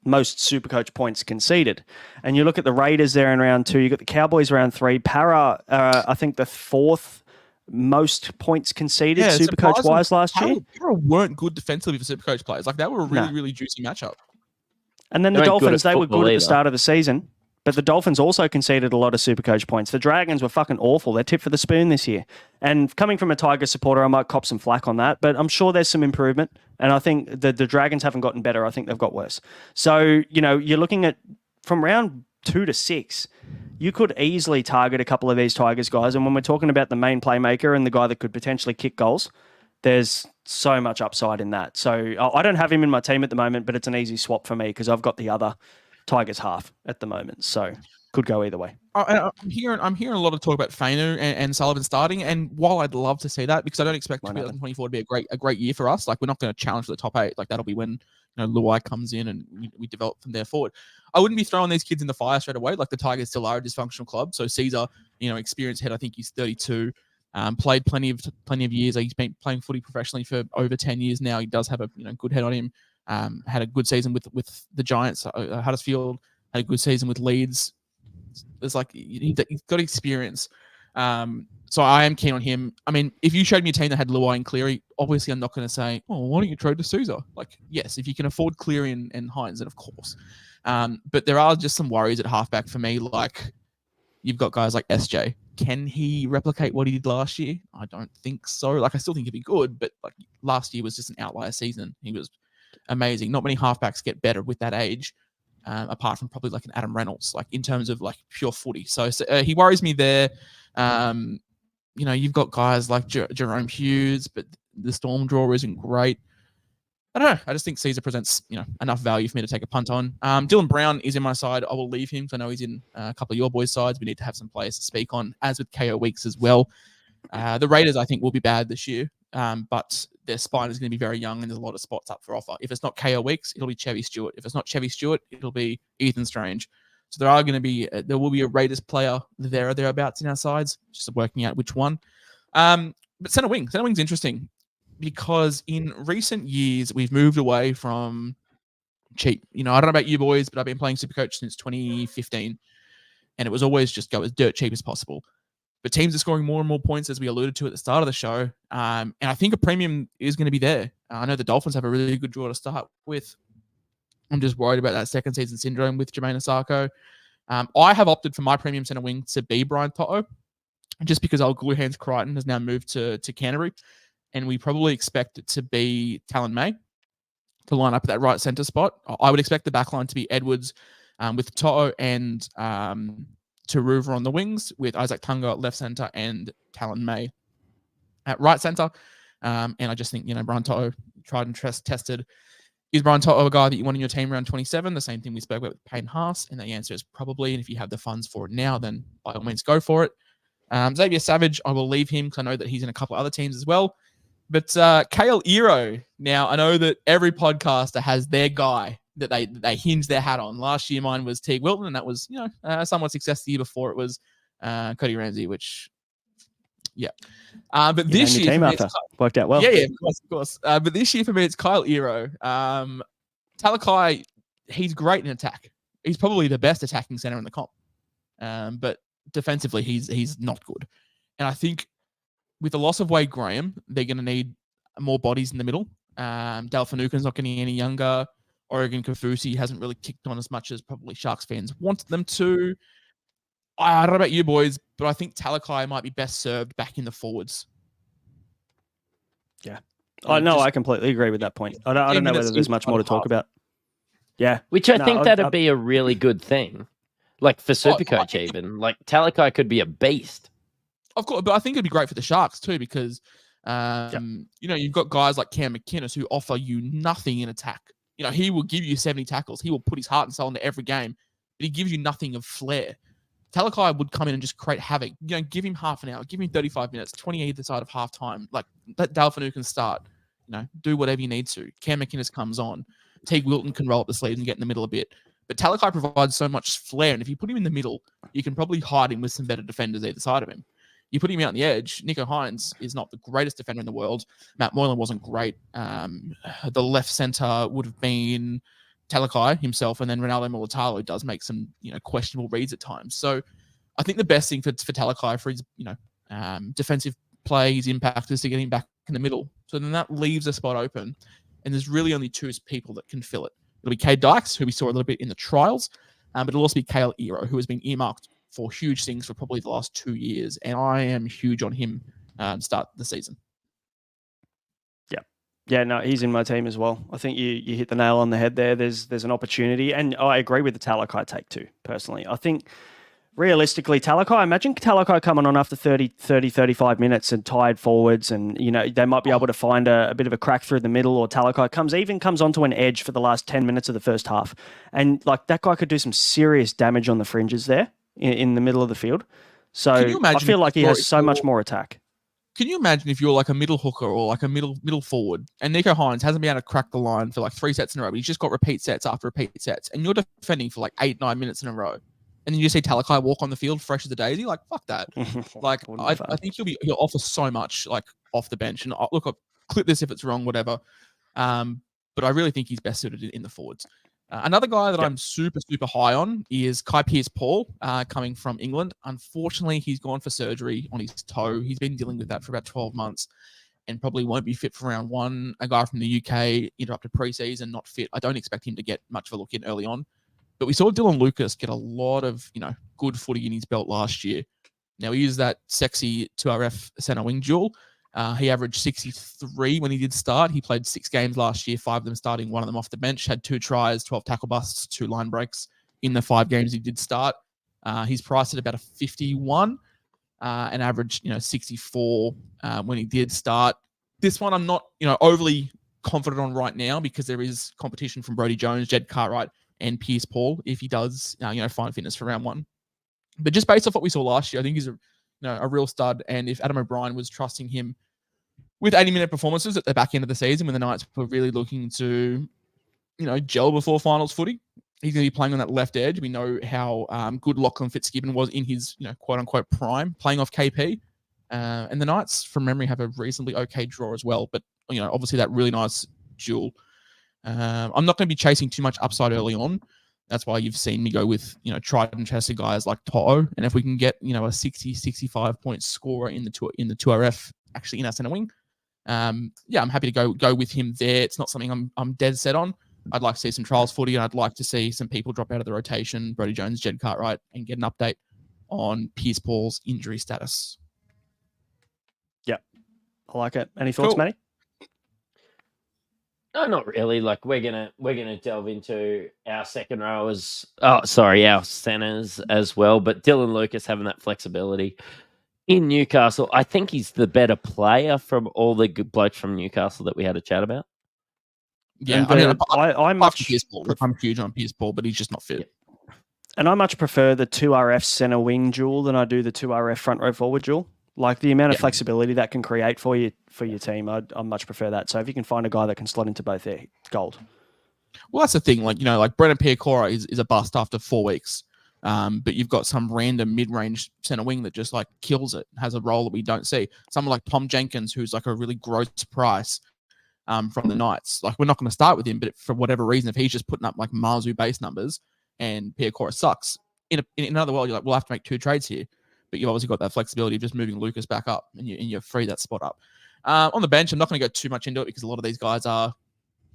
most Supercoach points conceded. And you look at the Raiders there in round 2, you got the Cowboys round 3, Para, I think the fourth most points conceded Supercoach-wise last year. Para weren't good defensively for Supercoach players. Like, they were a really, really juicy matchup. And then the Dolphins, they were good at the start of the season. But the Dolphins also conceded a lot of Supercoach points. The Dragons were fucking awful. They're tipped for the spoon this year. And coming from a Tigers supporter, I might cop some flack on that, but I'm sure there's some improvement. And I think the Dragons haven't gotten better. I think they've got worse. So, you're looking at from round 2 to 6, you could easily target a couple of these Tigers guys. And when we're talking about the main playmaker and the guy that could potentially kick goals, there's so much upside in that. So I don't have him in my team at the moment, but it's an easy swap for me because I've got the other Tigers half at the moment, so could go either way. I'm hearing a lot of talk about Fainu and Sullivan starting, and while I'd love to see that, because I don't expect 2024 to be a great year for us, like, we're not going to challenge for the top 8. Like, that'll be when Luai comes in and we develop from there forward. I wouldn't be throwing these kids in the fire straight away. Like, the Tigers still are a dysfunctional club. So Caesar, experienced head, I think he's 32. Played plenty of years. He's been playing footy professionally for over 10 years now. He does have a good head on him. Had a good season with the Giants. Huddersfield had a good season with Leeds. It's like, he's got experience. So I am keen on him. I mean, if you showed me a team that had Luai and Cleary, obviously I'm not going to say, oh, why don't you trade to Caesar? Like, yes, if you can afford Cleary and Hines, then of course. But there are just some worries at halfback for me. Like, you've got guys like SJ. Can he replicate what he did last year? I don't think so. Like, I still think he'd be good, but like, last year was just an outlier season. He was amazing. Not many halfbacks get better with that age, apart from probably like an Adam Reynolds, like, in terms of like pure footy. So he worries me there. You've got guys like Jerome Hughes, but the Storm draw isn't great. I don't know. I just think Caesar presents, enough value for me to take a punt on. Dylan Brown is in my side. I will leave him because I know he's in a couple of your boys' sides. We need to have some players to speak on, as with KO Weeks as well. The Raiders, I think, will be bad this year. but their spine is going to be very young and there's a lot of spots up for offer. If it's not KO Weeks, it'll be Chevy Stewart. If it's not Chevy Stewart, it'll be Ethan Strange. So there will be a Raiders player there or thereabouts in our sides, just working out which one. But centre wing's interesting because in recent years we've moved away from cheap. I don't know about you boys, but I've been playing Supercoach since 2015, and it was always just go as dirt cheap as possible. But teams are scoring more and more points, as we alluded to at the start of the show, and I think a premium is going to be there. I know the Dolphins have a really good draw to start with. I'm just worried about that second season syndrome with Jermaine Osako. I have opted for my premium centre wing to be Brian Toto, just because old Glue Hands Crichton has now moved to Canterbury, and we probably expect it to be Talon May to line up at that right centre spot. I would expect the backline to be Edwards with Toto and Taruva on the wings, with Isaac Tunga at left centre and Talon May at right centre. And I just think, Brian Toto, tried and tested. Is Brian Toto a guy that you want in your team around 27? The same thing we spoke about with Payne Haas, and the answer is probably. And if you have the funds for it now, then by all means go for it. Xavier Savage, I will leave him because I know that he's in a couple of other teams as well. But Kale Ero, now I know that every podcaster has their guy that they hinge their hat on. Last year mine was Teague Wilton, and that was somewhat success. The year before it was Cody Ramsey, which but this year worked out well. Yeah, of course. But this year for me, it's Kyle Ero. Talakai, he's great in attack. He's probably the best attacking center in the comp. But defensively, he's not good. And I think with the loss of Wade Graham, they're going to need more bodies in the middle. Dale Finucane's not getting any younger. Oregon Kafusi hasn't really kicked on as much as probably Sharks fans wanted them to. I don't know about you boys, but I think Talakai might be best served back in the forwards. Yeah. I completely agree with that point. I don't know whether there's much more to talk about. Yeah. Which I think that'd be a really good thing. Like for Supercoach even. Like Talakai could be a beast. Of course, but I think it'd be great for the Sharks too because, you've got guys like Cam McInnes who offer you nothing in attack. He will give you 70 tackles. He will put his heart and soul into every game, but he gives you nothing of flair. Talakai would come in and just create havoc. Give him half an hour, give him 35 minutes, 20 either side of halftime. Like, let Dale Finucane start. Do whatever you need to. Cam McInnes comes on. Teague Wilton can roll up the sleeves and get in the middle a bit. But Talakai provides so much flair, and if you put him in the middle, you can probably hide him with some better defenders either side of him. You put him out on the edge, Nico Hines is not the greatest defender in the world. Matt Moylan wasn't great. The left centre would have been Talakai himself, and then Ronaldo Mulatalo does make some questionable reads at times. So I think the best thing for Talakai for his defensive play, his impact, is to get him back in the middle. So then that leaves a spot open, and there's really only two people that can fill it. It'll be Cade Dykes, who we saw a little bit in the trials, but it'll also be Kale Ero, who has been earmarked for huge things for probably the last 2 years, and I am huge on him to start the season. Yeah, no, he's in my team as well. I think you hit the nail on the head there. There's an opportunity, and I agree with the Talakai take too, personally. I think realistically, Talakai, imagine Talakai coming on after 30, 35 minutes and tired forwards, and they might be able to find a bit of a crack through the middle, or Talakai comes onto an edge for the last 10 minutes of the first half. And like that guy could do some serious damage on the fringes there in the middle of the field. So I feel like he has so much more attack. Can you imagine if you're like a middle hooker or like a middle forward, and Nico Hines hasn't been able to crack the line for like 3 sets in a row, but he's just got repeat sets after repeat sets, and you're defending for like 8-9 minutes in a row, and then you just see Talakai walk on the field fresh as a daisy? Like, fuck that. Like, I think he'll offer so much like off the bench. And look, I'll clip this if it's wrong, whatever. But I really think he's best suited in the forwards. Another guy that I'm super, super high on is Kai Pearce-Paul, coming from England. Unfortunately, he's gone for surgery on his toe. He's been dealing with that for about 12 months and probably won't be fit for round one. A guy from the UK, interrupted preseason, not fit. I don't expect him to get much of a look in early on. But we saw Dylan Lucas get a lot of, good footy in his belt last year. Now, he is that sexy 2RF centre wing duel. He averaged 63 when he did start. He played 6 games last year, 5 of them starting, 1 of them off the bench, had 2 tries, 12 tackle busts, 2 line breaks in the 5 games he did start. He's priced at about a 51 and averaged, 64 when he did start. This one I'm not, overly confident on right now because there is competition from Brodie Jones, Jed Cartwright, and Pearce-Paul if he does, find fitness for round one. But just based off what we saw last year, I think he's a real stud. And if Adam O'Brien was trusting him with 80-minute performances at the back end of the season when the Knights were really looking to, gel before finals footy. He's going to be playing on that left edge. We know how good Lachlan Fitzgibbon was in his, quote-unquote prime, playing off KP. And the Knights, from memory, have a reasonably okay draw as well. But, obviously that really nice duel. I'm not going to be chasing too much upside early on. That's why you've seen me go with, tried and tested guys like To'o. And if we can get, a 60, 65 point scorer in the 2RF actually in our center wing, I'm happy to go with him there. It's not something I'm dead set on. I'd like to see some trials footy, and I'd like to see some people drop out of the rotation, Brodie Jones, Jed Cartwright, and get an update on Pierce Paul's injury status. Yep. I like it. Any thoughts, Cool. Matty? No, not really. Like we're gonna delve into our second rowers. Our centers as well. But Dylan Lucas having that flexibility in Newcastle, I think he's the better player from all the good blokes from Newcastle that we had a chat about. Yeah, I'm huge on Pierce Paul, but he's just not fit. Yeah. And I much prefer the 2RF center wing duel than I do the 2RF front row forward duel. Like the amount of flexibility that can create for your team, I much prefer that. So if you can find a guy that can slot into both there, gold. Well, that's the thing. Like, Brennan Piacora is a bust after 4 weeks. But you've got some random mid-range center wing that just like kills it, has a role that we don't see. Someone like Tom Jenkins, who's like a really gross price from the Knights. Like, we're not going to start with him, but for whatever reason, if he's just putting up like Marzu base numbers and Piacora sucks, in another world, you're like, we'll have to make 2 trades here. But you've obviously got that flexibility of just moving Lucas back up and you free that spot up. On the bench, I'm not going to go too much into it because a lot of these guys are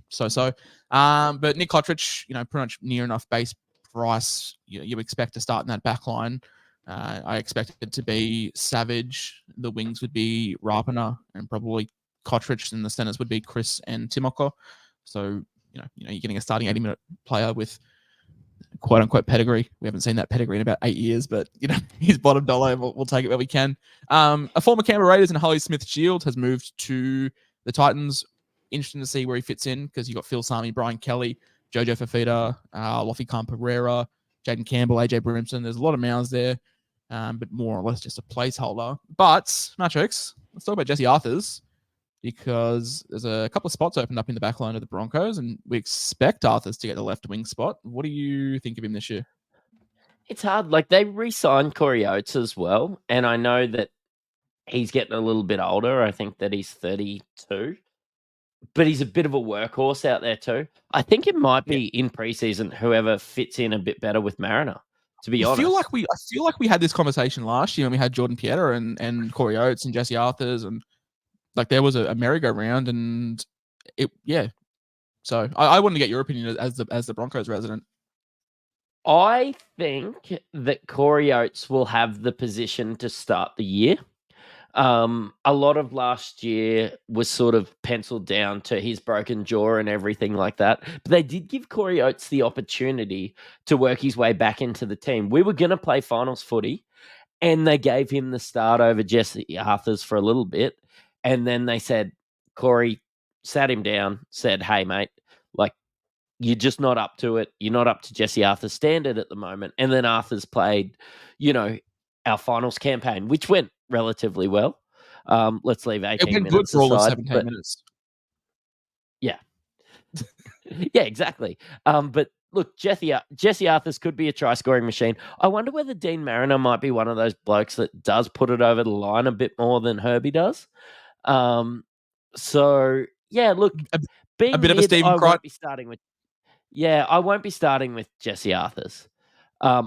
so-so. But Nick Cottridge, pretty much near enough base price you expect to start in that back line. I expect it to be Savage. The wings would be Rapana and probably Cottridge, and the centers would be Chris and Timoko. So, you're getting a starting 80-minute player with quote-unquote pedigree. We haven't seen that pedigree in about 8 years, but, he's bottom dollar. We'll take it where we can. A former Canberra Raiders and Holly Smith-Shield has moved to the Titans. Interesting to see where he fits in because you've got Phil Sami, Brian Kelly, Jojo Fafita, Lofi Khan Pereira, Jaden Campbell, AJ Brimson. There's a lot of mouths there, but more or less just a placeholder. But, Mattrix, let's talk about Jesse Arthurs because there's a couple of spots opened up in the back line of the Broncos, and we expect Arthurs to get the left wing spot. What do you think of him this year? It's hard. Like, they re-signed Corey Oates as well, and I know that he's getting a little bit older. I think that he's 32. But he's a bit of a workhorse out there too. I think it might be in preseason whoever fits in a bit better with Mariner, to be honest. I feel like we had this conversation last year when we had Jordan Pieta and Corey Oates and Jesse Arthurs, and like there was a merry-go-round, and So I wanted to get your opinion as the Broncos resident. I think that Corey Oates will have the position to start the year. A lot of last year was sort of penciled down to his broken jaw and everything like that. But they did give Corey Oates the opportunity to work his way back into the team. We were going to play finals footy, and they gave him the start over Jesse Arthurs for a little bit. And then they said, Corey sat him down, said, hey, mate, like, you're just not up to it. You're not up to Jesse Arthur's standard at the moment. And then Arthur's played, our finals campaign, which went relatively well. Let's leave 18 minutes. It went good for all of 17 minutes. Yeah. Yeah, exactly. But look, Jesse Arthurs could be a try-scoring machine. I wonder whether Dean Mariner might be one of those blokes that does put it over the line a bit more than Herbie does. So, yeah, look, being a bit of a Stephen Crichton. I won't be starting with Jesse Arthurs. I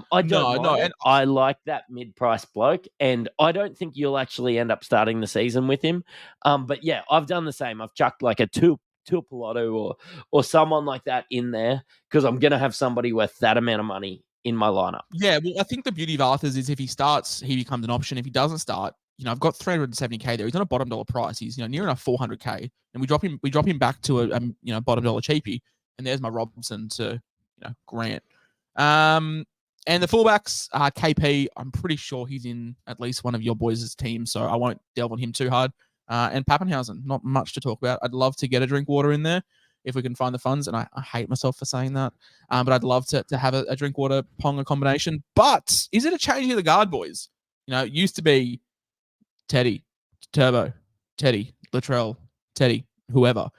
like that mid-price bloke, and I don't think you'll actually end up starting the season with him. But yeah, I've done the same. I've chucked like a Tuipulotu or someone like that in there because I'm going to have somebody worth that amount of money in my lineup. Yeah, well, I think the beauty of Arthurs is if he starts, he becomes an option. If he doesn't start, I've got 370k there. He's on a bottom dollar price. He's near enough 400k, and we drop him back to a bottom dollar cheapie, and there's my Robinson to Grant. And the fullbacks, KP, I'm pretty sure he's in at least one of your boys' teams, so I won't delve on him too hard. And Pappenhausen, not much to talk about. I'd love to get a Drinkwater in there if we can find the funds, and I hate myself for saying that. But I'd love to have a Drinkwater Ponga combination. But is it a change of the guard, boys? It used to be Teddy, Turbo, Teddy, Latrell, Teddy, whoever.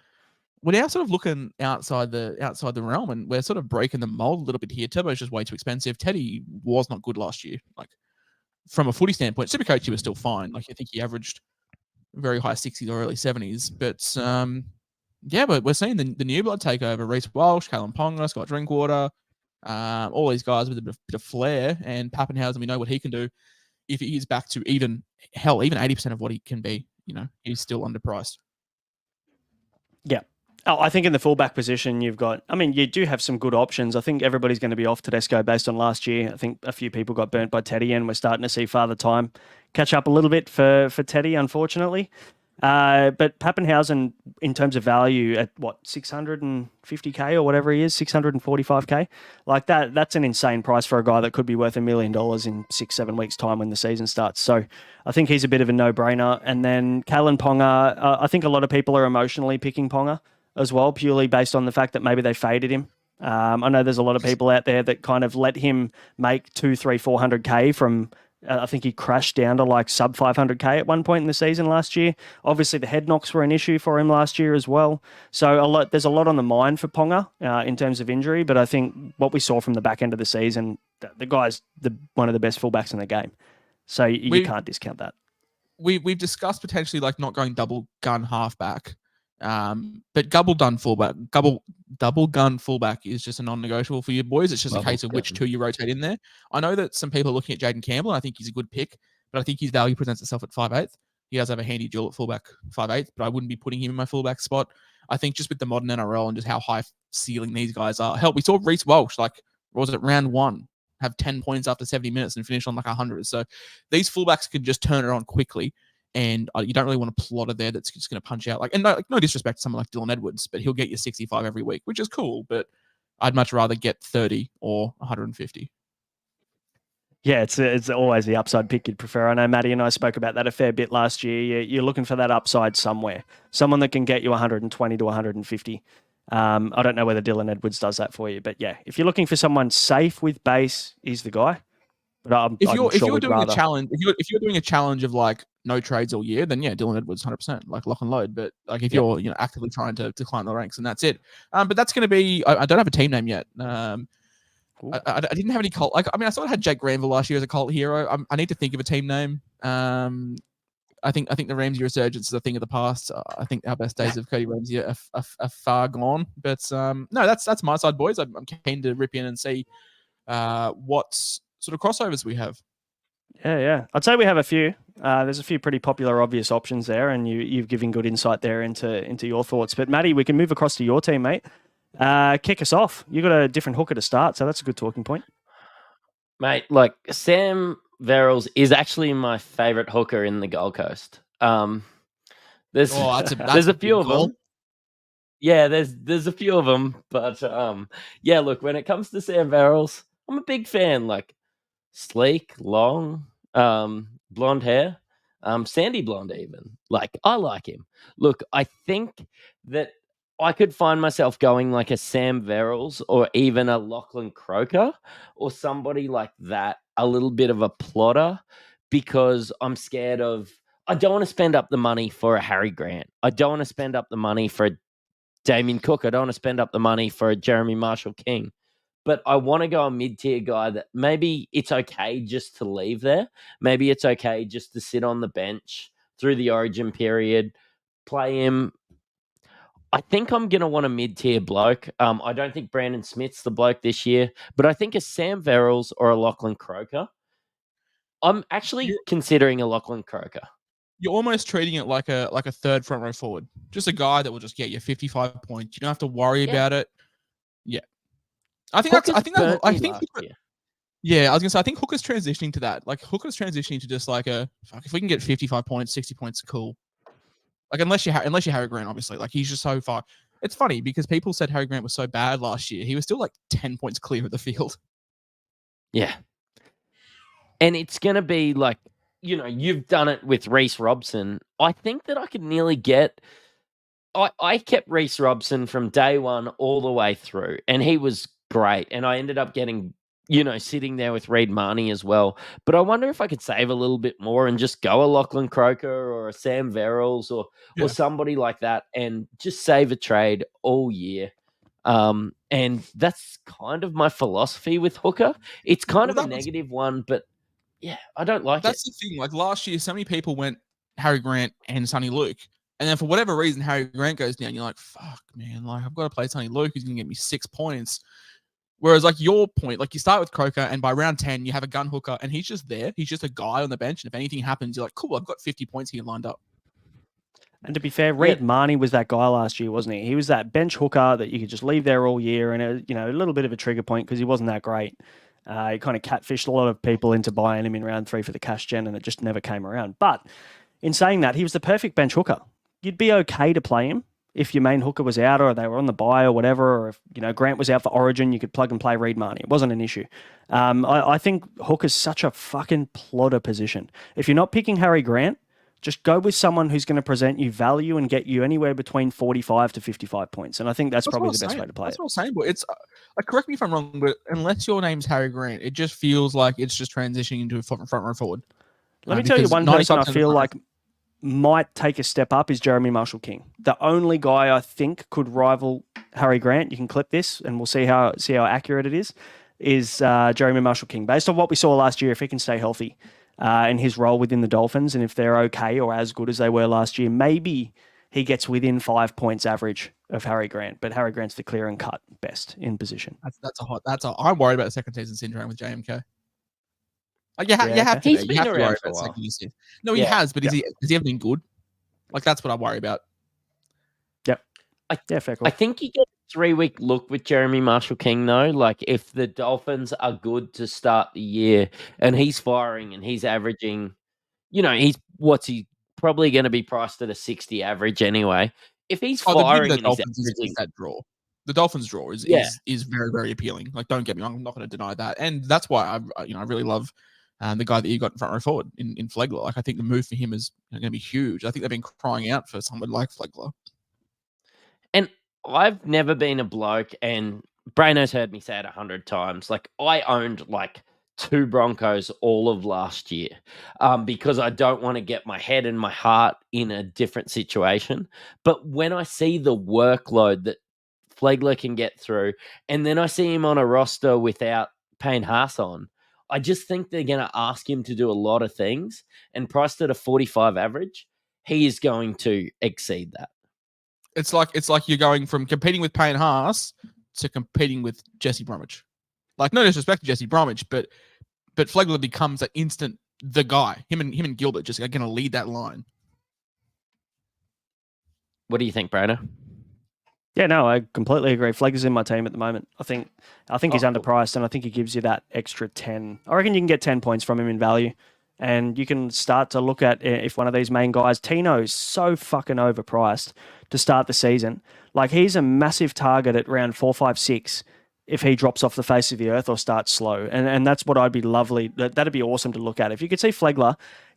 We're now sort of looking outside the realm, and we're sort of breaking the mold a little bit here. Turbo's just way too expensive. Teddy was not good last year. Like from a footy standpoint, Supercoach he was still fine. Like I think he averaged very high 60s or early 70s. But but we're seeing the new blood take over. Reece Walsh, Kalen Ponga, Scott Drinkwater, all these guys with a bit of flair, and Pappenhausen, we know what he can do if he is back to even 80% of what he can be. He's still underpriced. Yeah. Oh, I think in the fullback position, you do have some good options. I think everybody's going to be off Tedesco based on last year. I think a few people got burnt by Teddy, and we're starting to see Father Time catch up a little bit for Teddy, unfortunately. But Pappenhausen, in terms of value, at 650k or whatever he is, 645k, like that's an insane price for a guy that could be worth $1 million in 6-7 weeks' time when the season starts. So I think he's a bit of a no-brainer. And then Kalen Ponga, I think a lot of people are emotionally picking Ponga as well, purely based on the fact that maybe they faded him. I know there's a lot of people out there that kind of let him make 400k from. I think he crashed down to like sub 500k at one point in the season last year. Obviously, the head knocks were an issue for him last year as well. So there's a lot on the mind for Ponga in terms of injury. But I think what we saw from the back end of the season, the guy's one of the best fullbacks in the game. So you can't discount that. We've discussed potentially like not going double gun halfback. But double gun fullback is just a non-negotiable for you boys. It's just a case of which two you rotate in there. I know that some people are looking at Jaden Campbell, and I think he's a good pick, but I think his value presents itself at 5'8". He does have a handy duel at fullback 5'8", but I wouldn't be putting him in my fullback spot. I think just with the modern NRL and just how high ceiling these guys are. Hell, we saw Reece Walsh, was it round 1, have 10 points after 70 minutes and finish on 100. So these fullbacks can just turn it on quickly. And you don't really want a plotter there that's just going to punch out. No disrespect to someone like Dylan Edwards, but he'll get you 65 every week, which is cool. But I'd much rather get 30 or 150. Yeah, it's always the upside pick you'd prefer. I know Matty and I spoke about that a fair bit last year. You're looking for that upside somewhere. Someone that can get you 120 to 150. I don't know whether Dylan Edwards does that for you, but yeah, if you're looking for someone safe with base, he's the guy. But if you're doing a challenge, if you're doing a challenge of like no trades all year, then yeah, Dylan Edwards 100%, like lock and load. But like if you're actively trying to climb the ranks, and that's it. But that's going to be. I don't have a team name yet. I didn't have any cult. I sort of had Jake Granville last year as a cult hero. I need to think of a team name. I think the Ramsey resurgence is a thing of the past. I think our best days of Cody Ramsey are far gone. But no, that's my side, boys. I'm keen to rip in and see what's sort of crossovers we have. Yeah. I'd say we have a few. There's a few pretty popular, obvious options there, and you've given good insight there into your thoughts. But Matty, we can move across to your team, mate. Kick us off. You got a different hooker to start, so that's a good talking point. Mate, Sam Verrills is actually my favourite hooker in the Gold Coast. There's a few of them. Yeah, there's a few of them, but look, when it comes to Sam Verrills, I'm a big fan. Sleek, long, blonde hair, sandy blonde even. I like him. Look, I think that I could find myself going like a Sam Verrills or even a Lachlan Croker or somebody like that, a little bit of a plotter, because I'm scared of... I don't want to spend up the money for a Harry Grant. I don't want to spend up the money for a Damien Cook. I don't want to spend up the money for a Jeremy Marshall-King. But I want to go a mid-tier guy that maybe it's okay just to leave there. Maybe it's okay just to sit on the bench through the origin period, play him. I think I'm going to want a mid-tier bloke. I don't think Brandon Smith's the bloke this year, but I think a Sam Verrills or a Lachlan Croker. I'm actually considering a Lachlan Croker. You're almost treating it like a third front row forward. Just a guy that will just get you 55 points. You don't have to worry about it. Yeah. I think I think I was gonna say I think Hooker's transitioning to that. Hooker's transitioning to just if we can get 55 points, 60 points, cool. Unless you're Harry Grant, obviously. He's just so far. It's funny because people said Harry Grant was so bad last year. He was still 10 points clear of the field. Yeah. And it's gonna be you've done it with Reece Robson. I think that I could nearly get. I kept Reece Robson from day one all the way through, and he was great. And I ended up getting sitting there with Reid Marnie as well. But I wonder if I could save a little bit more and just go a Lachlan Croker or a Sam Verrills or somebody like that and just save a trade all year. And that's kind of my philosophy with hooker. It's kind of a negative one, but yeah, I don't like it. That's the thing. Like last year, so many people went Harry Grant and Sonny Luke. And then for whatever reason, Harry Grant goes down. You're like, fuck, man. Like, I've got to play Sonny Luke. He's going to get me 6 points. Whereas, like, your point, like, you start with Croker, and by round 10, you have a gun hooker, and he's just there. He's just a guy on the bench. And if anything happens, you're like, cool, I've got 50 points here lined up. And to be fair, Reid Marnie was that guy last year, wasn't he? He was that bench hooker that you could just leave there all year, and a little bit of a trigger point because he wasn't that great. He kind of catfished a lot of people into buying him in round 3 for the cash gen, and it just never came around. But in saying that, he was the perfect bench hooker. You'd be okay to play him if your main hooker was out or they were on the bye or whatever, or if Grant was out for Origin, you could plug and play Reid Marnie. It wasn't an issue. I think hooker's such a fucking plodder position. If you're not picking Harry Grant, just go with someone who's going to present you value and get you anywhere between 45 to 55 points. And I think that's probably the best way to play it. That's what I'm saying. But it's correct me if I'm wrong, but unless your name's Harry Grant, it just feels like it's just transitioning into a front row forward. Let me tell you one person I feel like might take a step up is Jeremy Marshall-King. The only guy I think could rival Harry Grant, you can clip this and we'll see how accurate it is Jeremy Marshall-King. Based on what we saw last year, if he can stay healthy in his role within the Dolphins, and if they're okay or as good as they were last year, maybe he gets within 5 points average of Harry Grant. But Harry Grant's the clear and cut best in position. I'm worried about the second season syndrome with JMK. Like you have to. He's you been have to around worry for a about while. second season. No, he has, but has he ever been good? Like that's what I worry about. Yep. Fair call. I think you get a 3-week look with Jeremy Marshall-King though. Like if the Dolphins are good to start the year and he's firing and he's averaging, he's probably going to be priced at a 60 average anyway. If he's firing and he's averaging that draw. The Dolphins draw is very, very appealing. Like, don't get me wrong, I'm not going to deny that, and that's why I really love the guy that you got in front row forward in Flegler. Like, I think the move for him is going to be huge. I think they've been crying out for someone like Flegler. And I've never been a bloke, and Braino's heard me say it 100 times. Like, I owned like 2 Broncos all of last year because I don't want to get my head and my heart in a different situation. But when I see the workload that Flegler can get through, and then I see him on a roster without Payne Haas on, I just think they're going to ask him to do a lot of things, and priced at a 45 average, he is going to exceed that. It's like you're going from competing with Payne Haas to competing with Jesse Bromwich. Like, no disrespect to Jesse Bromwich, but Flegler becomes an instant the guy. Him and Gilbert just are going to lead that line. What do you think, Braino? Yeah, no, I completely agree. Flegler's in my team at the moment. I think he's underpriced, and I think he gives you that extra 10. I reckon you can get 10 points from him in value, and you can start to look at if one of these main guys, Tino's so fucking overpriced to start the season. Like, he's a massive target at round 4, 5, 6 if he drops off the face of the earth or starts slow. And that's what I'd be lovely. That'd be awesome to look at. If you could see Flegler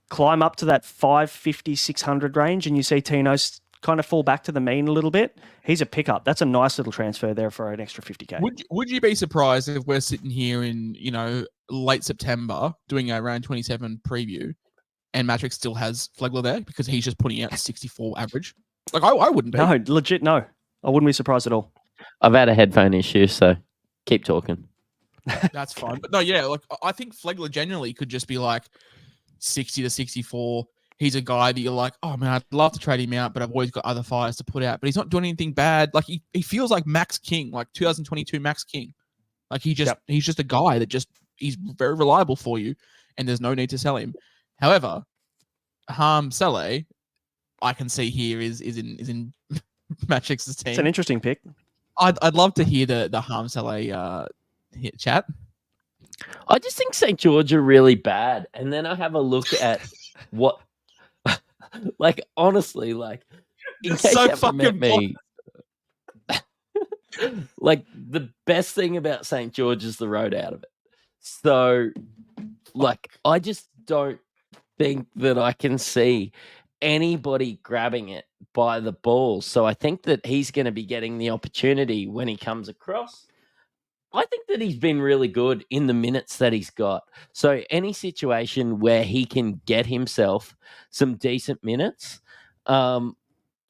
climb up to that 550, 600 range and you see Tino's kind of fall back to the mean a little bit, he's a pickup. That's a nice little transfer there for an extra 50K. Would you be surprised if we're sitting here in, late September doing a round 27 preview and Mattrix still has Flegler there because he's just putting out 64 average? Like, I wouldn't be. No, legit, no. I wouldn't be surprised at all. I've had a headphone issue, so keep talking. That's fine. But no, yeah, like I think Flegler generally could just be like 60 to 64. He's a guy that you're like, oh man, I'd love to trade him out, but I've always got other fires to put out. But he's not doing anything bad. Like he feels like Max King, like 2022 Max King. Like he's just a guy that he's very reliable for you, and there's no need to sell him. However, Harm Saleh, I can see here is in Mattrix's team. It's an interesting pick. I'd love to hear the Harm Saleh hit chat. I just think St. George are really bad, and then I have a look at what, like, honestly, like, in case you haven't met me, like, the best thing about St. George is the road out of it. So, like, I just don't think that I can see anybody grabbing it by the balls. So I think that he's going to be getting the opportunity when he comes across. I think that he's been really good in the minutes that he's got. So any situation where he can get himself some decent minutes, I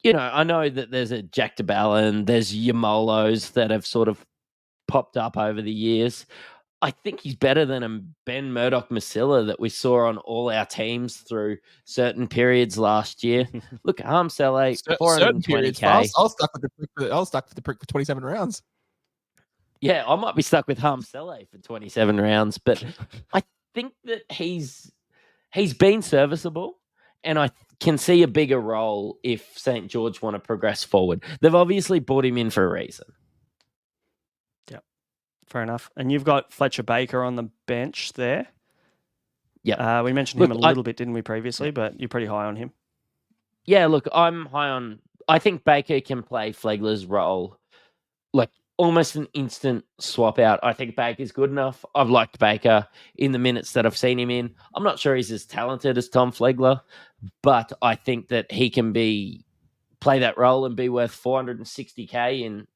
know that there's a Jack DeBellin, there's Yamolos that have sort of popped up over the years. I think he's better than a Ben Murdoch-Masila that we saw on all our teams through certain periods last year. Look, Harmsele, Certain periods. 420k. I was stuck with the prick for 27 rounds. Yeah, I might be stuck with Harmsele for 27 rounds, but I think that he's been serviceable, and I can see a bigger role if St. George want to progress forward. They've obviously brought him in for a reason. Fair enough. And you've got Fletcher Baker on the bench there. Yeah. We mentioned him a little bit, didn't we, previously? But you're pretty high on him. Yeah, look, I'm high on... I think Baker can play Flegler's role, like almost an instant swap out. I think Baker's good enough. I've liked Baker in the minutes that I've seen him in. I'm not sure he's as talented as Tom Flegler, but I think that he can play that role and be worth 460k in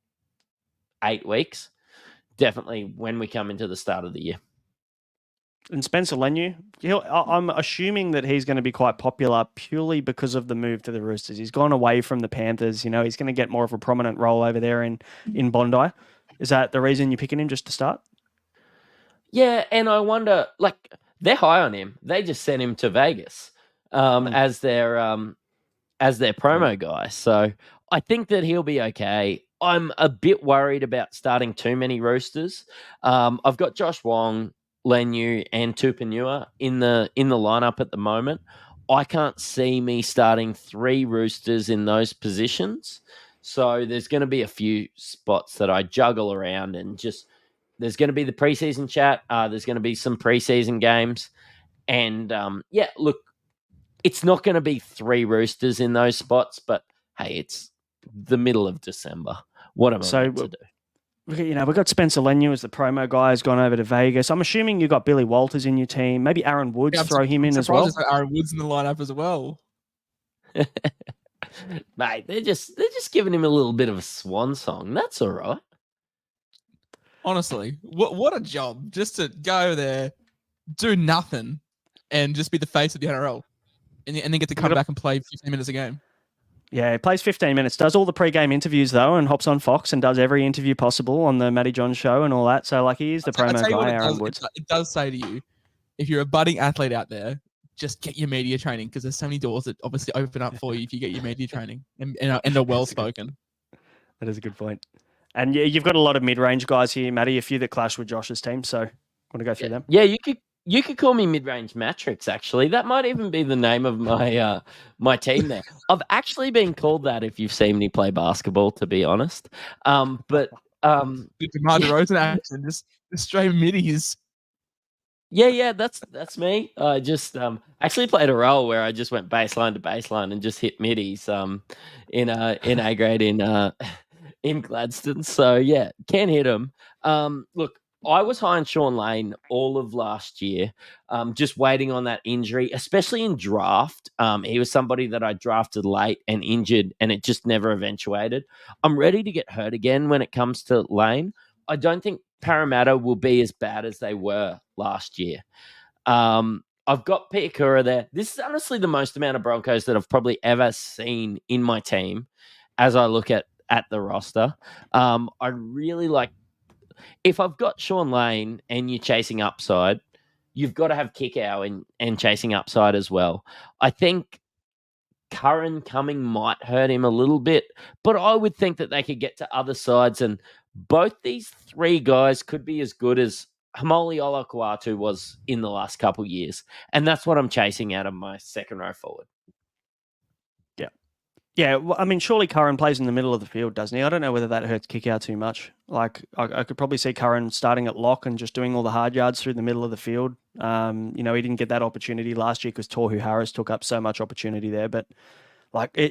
8 weeks. Definitely when we come into the start of the year. And Spencer Leniu, I'm assuming that he's going to be quite popular purely because of the move to the Roosters. He's gone away from the Panthers. He's going to get more of a prominent role over there in Bondi. Is that the reason you're picking him just to start? Yeah, and I wonder, they're high on him. They just sent him to Vegas as their promo guy. So I think that he'll be okay. I'm a bit worried about starting too many Roosters. I've got Josh Wong, Leniu, and Tupanua in the lineup at the moment. I can't see me starting 3 Roosters in those positions. So there's going to be a few spots that I juggle around, and just there's going to be the preseason chat. There's going to be some preseason games, and look, it's not going to be 3 Roosters in those spots, but hey, it's the middle of December. What am I meant to do? We've got Spencer Leniu as the promo guy, has gone over to Vegas. I'm assuming you've got Billy Walters in your team. Maybe Aaron Woods, throw him in as well. Aaron Woods in the lineup as well. Mate, they're just giving him a little bit of a swan song. That's all right. Honestly, what a job just to go there, do nothing, and just be the face of the NRL, and then get to come back and play 15 minutes a game. Yeah, he plays 15 minutes, does all the pre-game interviews, though, and hops on Fox and does every interview possible on the Matty John show and all that. So, he is the promo guy, Aaron Woods. It does say to you, if you're a budding athlete out there, just get your media training, because there's so many doors that obviously open up for you if you get your media training and are well-spoken. That is a good point. And yeah, you've got a lot of mid-range guys here, Matty, a few that clash with Josh's team. So, want to go through them? Yeah, you could call me mid-range Mattrix, actually. That might even be the name of my my team there. I've actually been called that if you've seen me play basketball, to be honest. But DeMar DeRozan action, just straight middies. Yeah, that's me. I just actually played a role where I just went baseline to baseline and just hit middies in A grade in Gladstone. So yeah, can hit them. Look, I was high on Sean Lane all of last year, just waiting on that injury, especially in draft. He was somebody that I drafted late and injured, and it just never eventuated. I'm ready to get hurt again when it comes to Lane. I don't think Parramatta will be as bad as they were last year. I've got Piakura there. This is honestly the most amount of Broncos that I've probably ever seen in my team as I look at the roster. I really like... If I've got Sean Lane and you're chasing upside, you've got to have Kikau and chasing upside as well. I think Curran coming might hurt him a little bit, but I would think that they could get to other sides, and both these 3 guys could be as good as Hamoli Olakuatu was in the last couple of years, and that's what I'm chasing out of my second row forward. Yeah, well, I mean, surely Curran plays in the middle of the field, doesn't he? I don't know whether that hurts Kikau too much. I could probably see Curran starting at lock and just doing all the hard yards through the middle of the field. He didn't get that opportunity last year because Tohu Harris took up so much opportunity there. But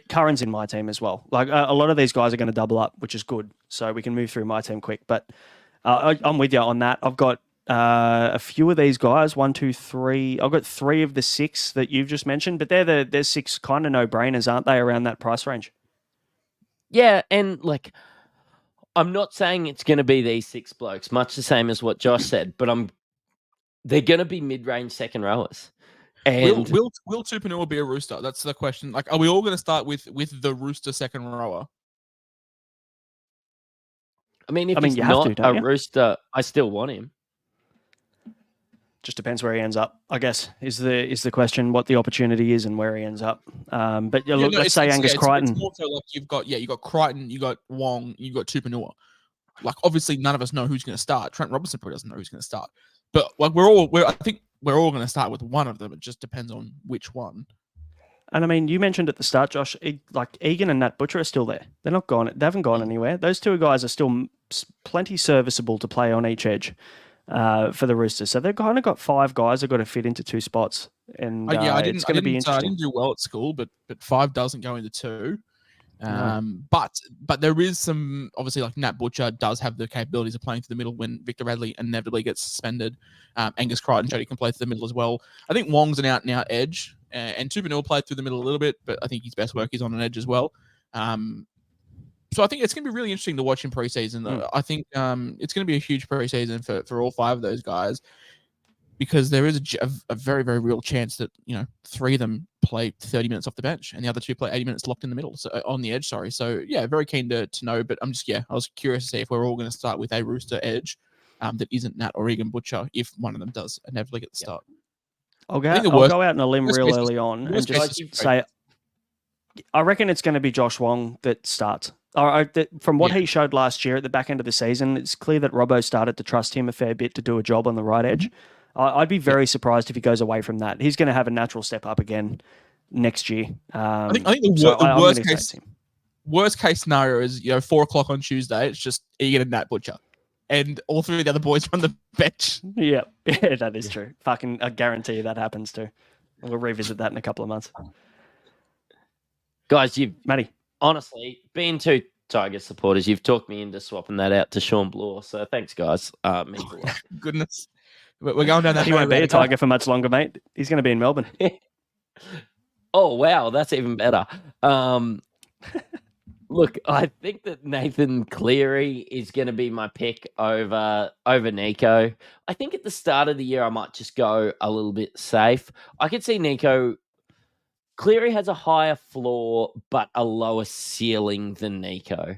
Curran's in my team as well. A lot of these guys are going to double up, which is good. So we can move through my team quick. But I'm with you on that. I've got a few of these guys, 1, 2, 3. I've got 3 of the 6 that you've just mentioned, but they're 6 kind of no-brainers, aren't they, around that price range? Yeah, and I'm not saying it's going to be these 6 blokes, much the same as what Josh said, but they're going to be mid-range second rowers. And will Tupanua be a Rooster? That's the question. Like, are we all going to start with the Rooster second rower? I mean, if he's you have not to, don't a you? Rooster, I still want him. Just depends where he ends up, I guess, is the question, what the opportunity is and where he ends up. But look, let's say Angus Crichton. It's more so like you've got Crichton, you got Wong, you got Tupanua. Like, obviously, none of us know who's going to start. Trent Robinson probably doesn't know who's going to start. But like, I think we're all going to start with one of them. It just depends on which one. And I mean, you mentioned at the start, Josh, like Egan and Nat Butcher are still there. They're not gone. They haven't gone anywhere. Those two guys are still plenty serviceable to play on each edge for the Roosters. So they've kind of got 5 guys that got to fit into 2 spots. And it's going to be interesting. I didn't do well at school, but 5 doesn't go into 2. No. But there is some, obviously, like Nat Butcher does have the capabilities of playing through the middle when Victor Radley inevitably gets suspended. Angus Crichton, Jody can play through the middle as well. I think Wong's an out-and-out edge, and Tupanua played through the middle a little bit, but I think his best work is on an edge as well. So I think it's going to be really interesting to watch in preseason. I think it's going to be a huge preseason for all 5 of those guys, because there is a very, very real chance that 3 of them play 30 minutes off the bench and the other 2 play 80 minutes locked in the middle, so on the edge. Sorry. So yeah, very keen to know. But I was curious to see if we're all going to start with a Rooster edge that isn't Nat or Egan Butcher, if one of them does inevitably get the start. I'll go out on a limb real early on and just say, I reckon it's going to be Josh Wong that starts. From what he showed last year at the back end of the season, it's clear that Robbo started to trust him a fair bit to do a job on the right edge. I'd be very surprised if he goes away from that. He's going to have a natural step up again next year. I think the worst case scenario is 4:00 on Tuesday. It's just Egan and Nat Butcher, and all 3 of the other boys are on the bench. Yeah, that is true. I guarantee you that happens too. We'll revisit that in a couple of months. Guys, Matty, honestly, being 2 Tiger supporters, you've talked me into swapping that out to Sean Bloor. So thanks, guys. Means a lot. Goodness. We're going down that. He won't be a Tiger for much longer, mate. He's going to be in Melbourne. Oh, wow. That's even better. Look, I think that Nathan Cleary is going to be my pick over Nico. I think at the start of the year, I might just go a little bit safe. I could see Nico. Cleary has a higher floor, but a lower ceiling than Nico.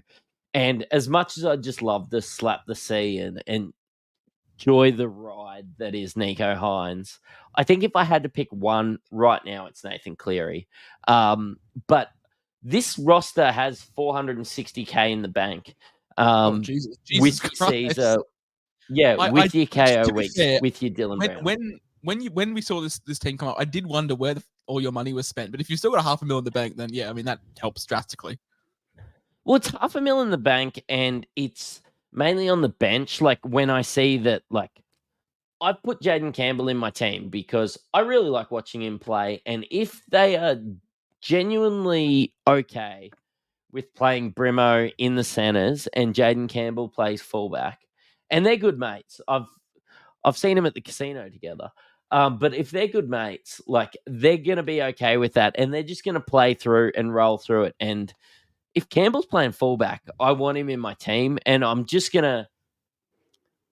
And as much as I just love to slap the sea and enjoy the ride that is Nico Hines, I think if I had to pick one right now, it's Nathan Cleary. But this roster has $460K in the bank. Jesus with Christ. Caesar, with your KO weeks, with your Dylan Brown. When we saw this team come up, I did wonder where all your money was spent. But if you still got $500,000 in the bank, then yeah, I mean that helps drastically. Well, it's $500,000 in the bank, and it's mainly on the bench. Like when I see that, like I've put Jaden Campbell in my team because I really like watching him play, and if they are genuinely okay with playing Brimo in the centers and Jaden Campbell plays fullback, and they're good mates. I've seen them at the casino together. But if they're good mates, like they're going to be okay with that, and they're just going to play through and roll through it. And if Campbell's playing fullback, I want him in my team, and I'm just going to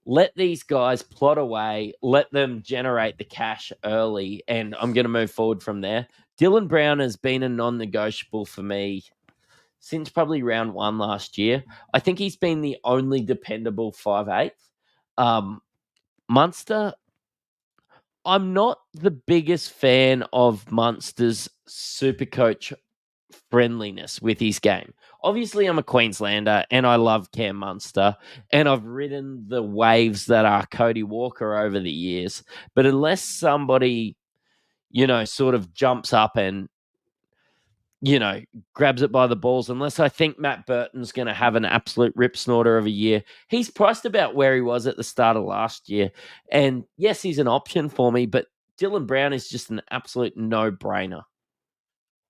let these guys plot away, let them generate the cash early, and I'm going to move forward from there. Dylan Brown has been a non-negotiable for me since probably round 1 last year. I think he's been the only dependable 5'8". Munster, I'm not the biggest fan of Munster's Supercoach friendliness with his game. Obviously, I'm a Queenslander and I love Cam Munster, and I've ridden the waves that are Cody Walker over the years. But unless somebody, sort of jumps up and, grabs it by the balls, unless I think Matt Burton's going to have an absolute rip snorter of a year. He's priced about where he was at the start of last year. And yes, he's an option for me, but Dylan Brown is just an absolute no-brainer.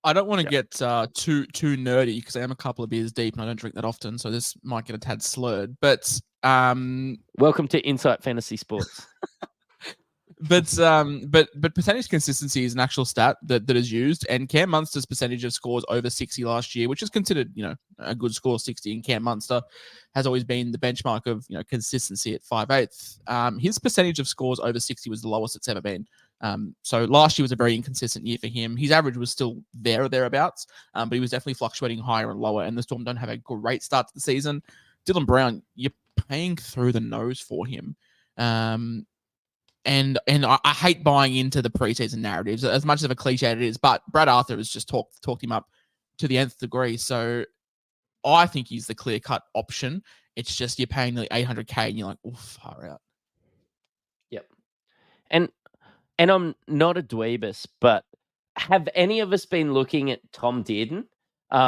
I don't want to get too nerdy because I am a couple of beers deep and I don't drink that often, so this might get a tad slurred. But welcome to Insight Fantasy Sports. But percentage consistency is an actual stat that is used, and Cam Munster's percentage of scores over 60 last year, which is considered, a good score, 60, and Cam Munster has always been the benchmark of, consistency at 5/8. His percentage of scores over 60 was the lowest it's ever been. So last year was a very inconsistent year for him. His average was still there or thereabouts, but he was definitely fluctuating higher and lower, and the Storm don't have a great start to the season. Dylan Brown, you're paying through the nose for him. And I hate buying into the preseason narratives, as much of a cliche it is, but Brad Arthur has just talked him up to the nth degree. So I think he's the clear-cut option. It's just you're paying nearly $800K and you're like, oh, far out. Yep. And I'm not a dweebus, but have any of us been looking at Tom Dearden?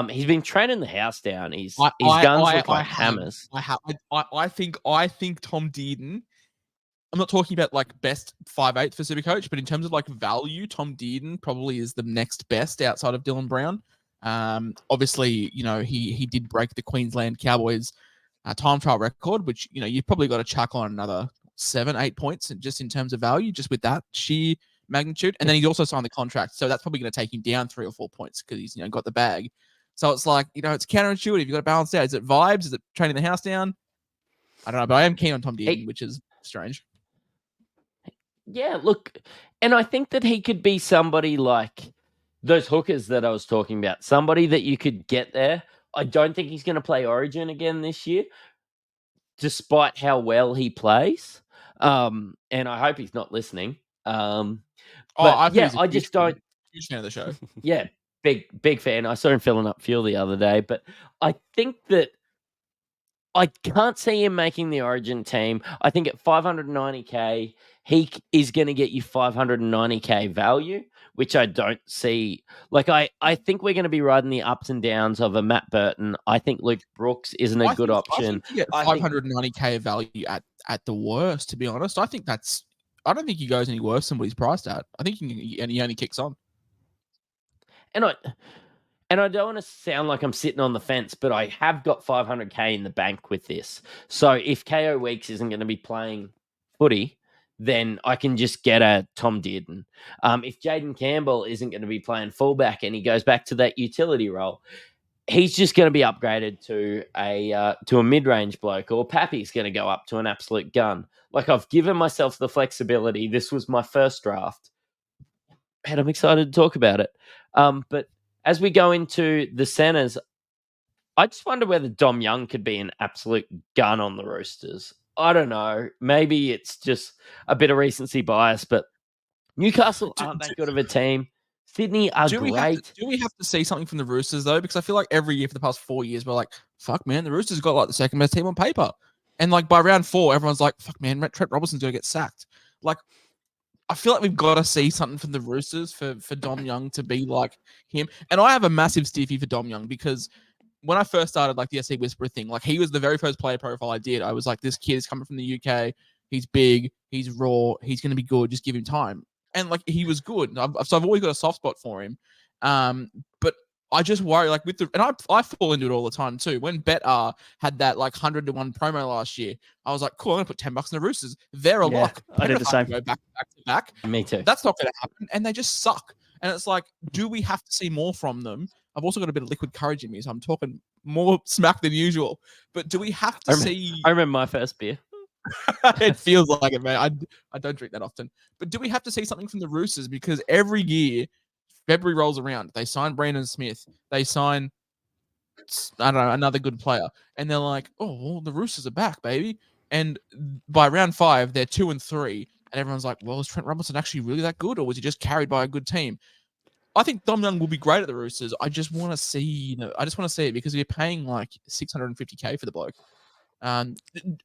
He's been training the house down. His guns look like hammers. I think Tom Dearden, I'm not talking about like best 5/8 for Supercoach, but in terms of like value, Tom Dearden probably is the next best outside of Dylan Brown. Obviously, he did break the Queensland Cowboys time trial record, which, you've probably got to chuck on another 7-8 points just in terms of value, just with that sheer magnitude. And then he's also signed the contract, so that's probably going to take him down 3 or 4 points because he's got the bag. So it's like, it's counterintuitive. You've got to balance out. Is it vibes? Is it training the house down? I don't know, but I am keen on Tom Dearden, which is strange. Yeah, look, and I think that he could be somebody like those hookers that I was talking about, somebody that you could get there. I don't think he's going to play Origin again this year, despite how well he plays. And I hope he's not listening. I just don't. Huge fan of the show. Yeah, big fan. I saw him filling up fuel the other day, but I think that I can't see him making the Origin team. I think at 590K, he is going to get you 590K value, which I don't see. Like, I think we're going to be riding the ups and downs of a Matt Burton. I think Luke Brooks isn't a good option. I think you get 590K value at the worst, to be honest. I don't think he goes any worse than what he's priced at. I think he only kicks on. And I don't want to sound like I'm sitting on the fence, but I have got 500K in the bank with this. So if KO Weeks isn't going to be playing footy, then I can just get a Tom Dearden. If Jaden Campbell isn't going to be playing fullback and he goes back to that utility role, he's just going to be upgraded to a mid-range bloke, or Pappy's going to go up to an absolute gun. Like, I've given myself the flexibility. This was my first draft, and I'm excited to talk about it. But as we go into the centers, I just wonder whether Dom Young could be an absolute gun on the Roosters. I don't know. Maybe it's just a bit of recency bias, but Newcastle aren't that good of a team. Sydney are great. Do we have to see something from the Roosters, though? Because I feel like every year for the past 4 years, we're like, fuck, man, the Roosters got like the second best team on paper. And like by round 4, everyone's like, fuck, man, Trent Robinson's going to get sacked. Like, I feel like we've got to see something from the Roosters for Dom Young to be like him. And I have a massive stiffy for Dom Young because when I first started like the SC Whisperer thing, like he was the very first player profile I did. I was like, this kid is coming from the UK. He's big. He's raw. He's going to be good. Just give him time. And like he was good. So I've always got a soft spot for him. But I just worry like I fall into it all the time too. When Bet-R had that like 100-1 promo last year, I was like, cool, I'm gonna put $10 in the Roosters. They're a lock. I did the same. Go back to back. Me too. That's not gonna happen. And they just suck. And it's like, do we have to see more from them? I've also got a bit of liquid courage in me, so I'm talking more smack than usual. But do we have to see? I remember my first beer. It feels like it, man. I don't drink that often. But do we have to see something from the Roosters? Because every year, February rolls around, they sign Brandon Smith, they sign, I don't know, another good player, and they're like, oh, well, the Roosters are back, baby. And by round 5, they're 2-3, and everyone's like, well, is Trent Robinson actually really that good, or was he just carried by a good team? I think Dom Young will be great at the Roosters. I just want to see, it because you're paying like $650K for the bloke.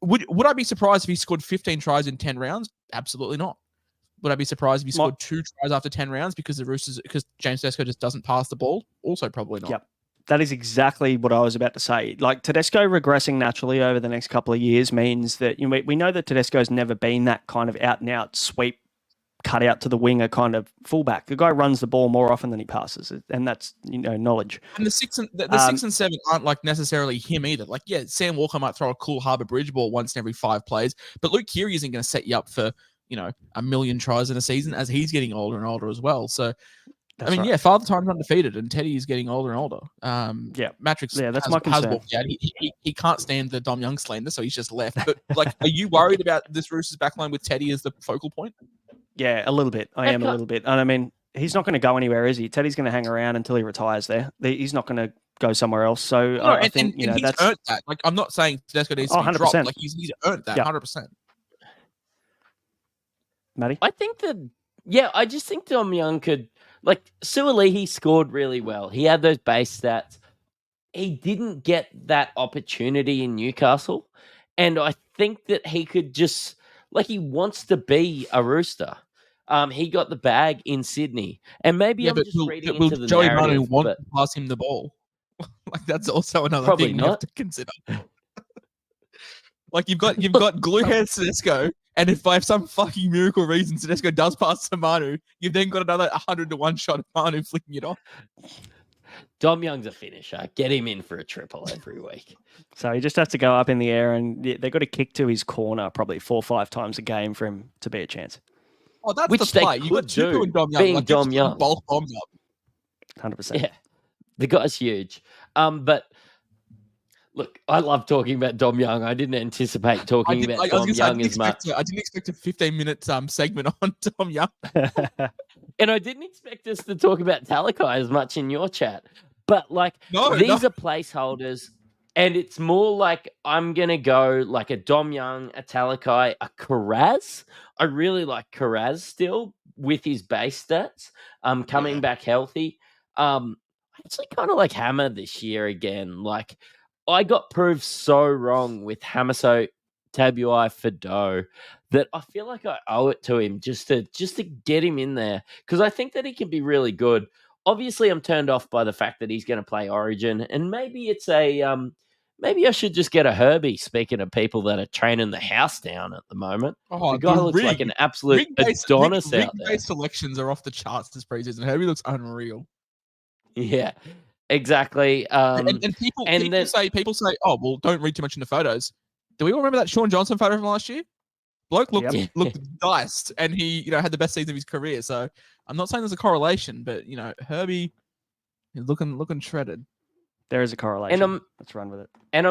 Would I be surprised if he scored 15 tries in 10 rounds? Absolutely not. Would I be surprised if he scored 2 tries after 10 rounds because James Tedesco just doesn't pass the ball? Also probably not. Yep. That is exactly what I was about to say. Like Tedesco regressing naturally over the next couple of years means that we know that Tedesco's never been that kind of out and out sweep, cut out to the winger kind of fullback. The guy runs the ball more often than he passes, and that's knowledge. And the 6 and 7 aren't like necessarily him either. Like, yeah, Sam Walker might throw a cool Harbour Bridge ball once in every 5 plays, but Luke Keary isn't going to set you up for a million tries in a season as he's getting older and older as well. So, That's right. yeah, Father Time's undefeated, and Teddy is getting older and older. Mattrix, that's my concern. has walked out. He can't stand the Dom Young slander, so he's just left. But like, are you worried about this Roosters backline with Teddy as the focal point? Yeah, a little bit. I am a little bit. And I mean, he's not going to go anywhere, is he? Teddy's going to hang around until he retires there. He's not going to go somewhere else. So I think he's that's earned that. Like, I'm not saying Tedesco needs to be 100%. dropped. Like, he's earned that 100%. Matty? I think I just think Dom Young could, like, Suaalii scored really well. He had those base stats. He didn't get that opportunity in Newcastle. And I think that he could just, like, he wants to be a Rooster. He got the bag in Sydney. And maybe I'm just reading into the Joey narrative. Manu want to pass him the ball? Like, that's also another Probably thing not. we have to consider. Like, you've got glue hair Tedesco, and if by some fucking miracle reason Tedesco does pass to Manu, you've then got another 100-to-1 shot of Manu flicking it off. Dom Young's a finisher. Get him in for a triple every week. So he just has to go up in the air, and they've got to kick to his corner probably 4 or 5 times a game for him to be a chance. Oh, that's Which the play. they You've got could do, Tupu and Dom Young. being Like, Dom Young. Bulk bombs up. 100%. Yeah, the guy's huge. But look, I love talking about Dom Young. I didn't anticipate talking about Dom Young as much. I didn't expect a 15-minute segment on Dom Young. And I didn't expect us to talk about Talakai as much in your chat. But, like, these are placeholders, and it's more like I'm going to go like a Dom Young, a Talakai, a Karaz. I really like Karaz still with his base stats, coming back healthy. I actually kind of like Hammer this year again. Like, I got proved so wrong with Hamaso Tabuai Fido that I feel like I owe it to him just to get him in there, because I think that he can be really good. Obviously, I'm turned off by the fact that he's going to play Origin, and maybe it's maybe I should just get a Herbie. Speaking of people that are training the house down at the moment, the guy looks like an absolute Adonis out there. Rig-based selections are off the charts this preseason. Herbie looks unreal. Yeah, exactly. And people say, oh, well, don't read too much into photos. Do we all remember that Sean Johnson photo from last year? Bloke looked diced, and he had the best season of his career. So I'm not saying there's a correlation, but Herbie is looking shredded. There is a correlation. Let's run with it. And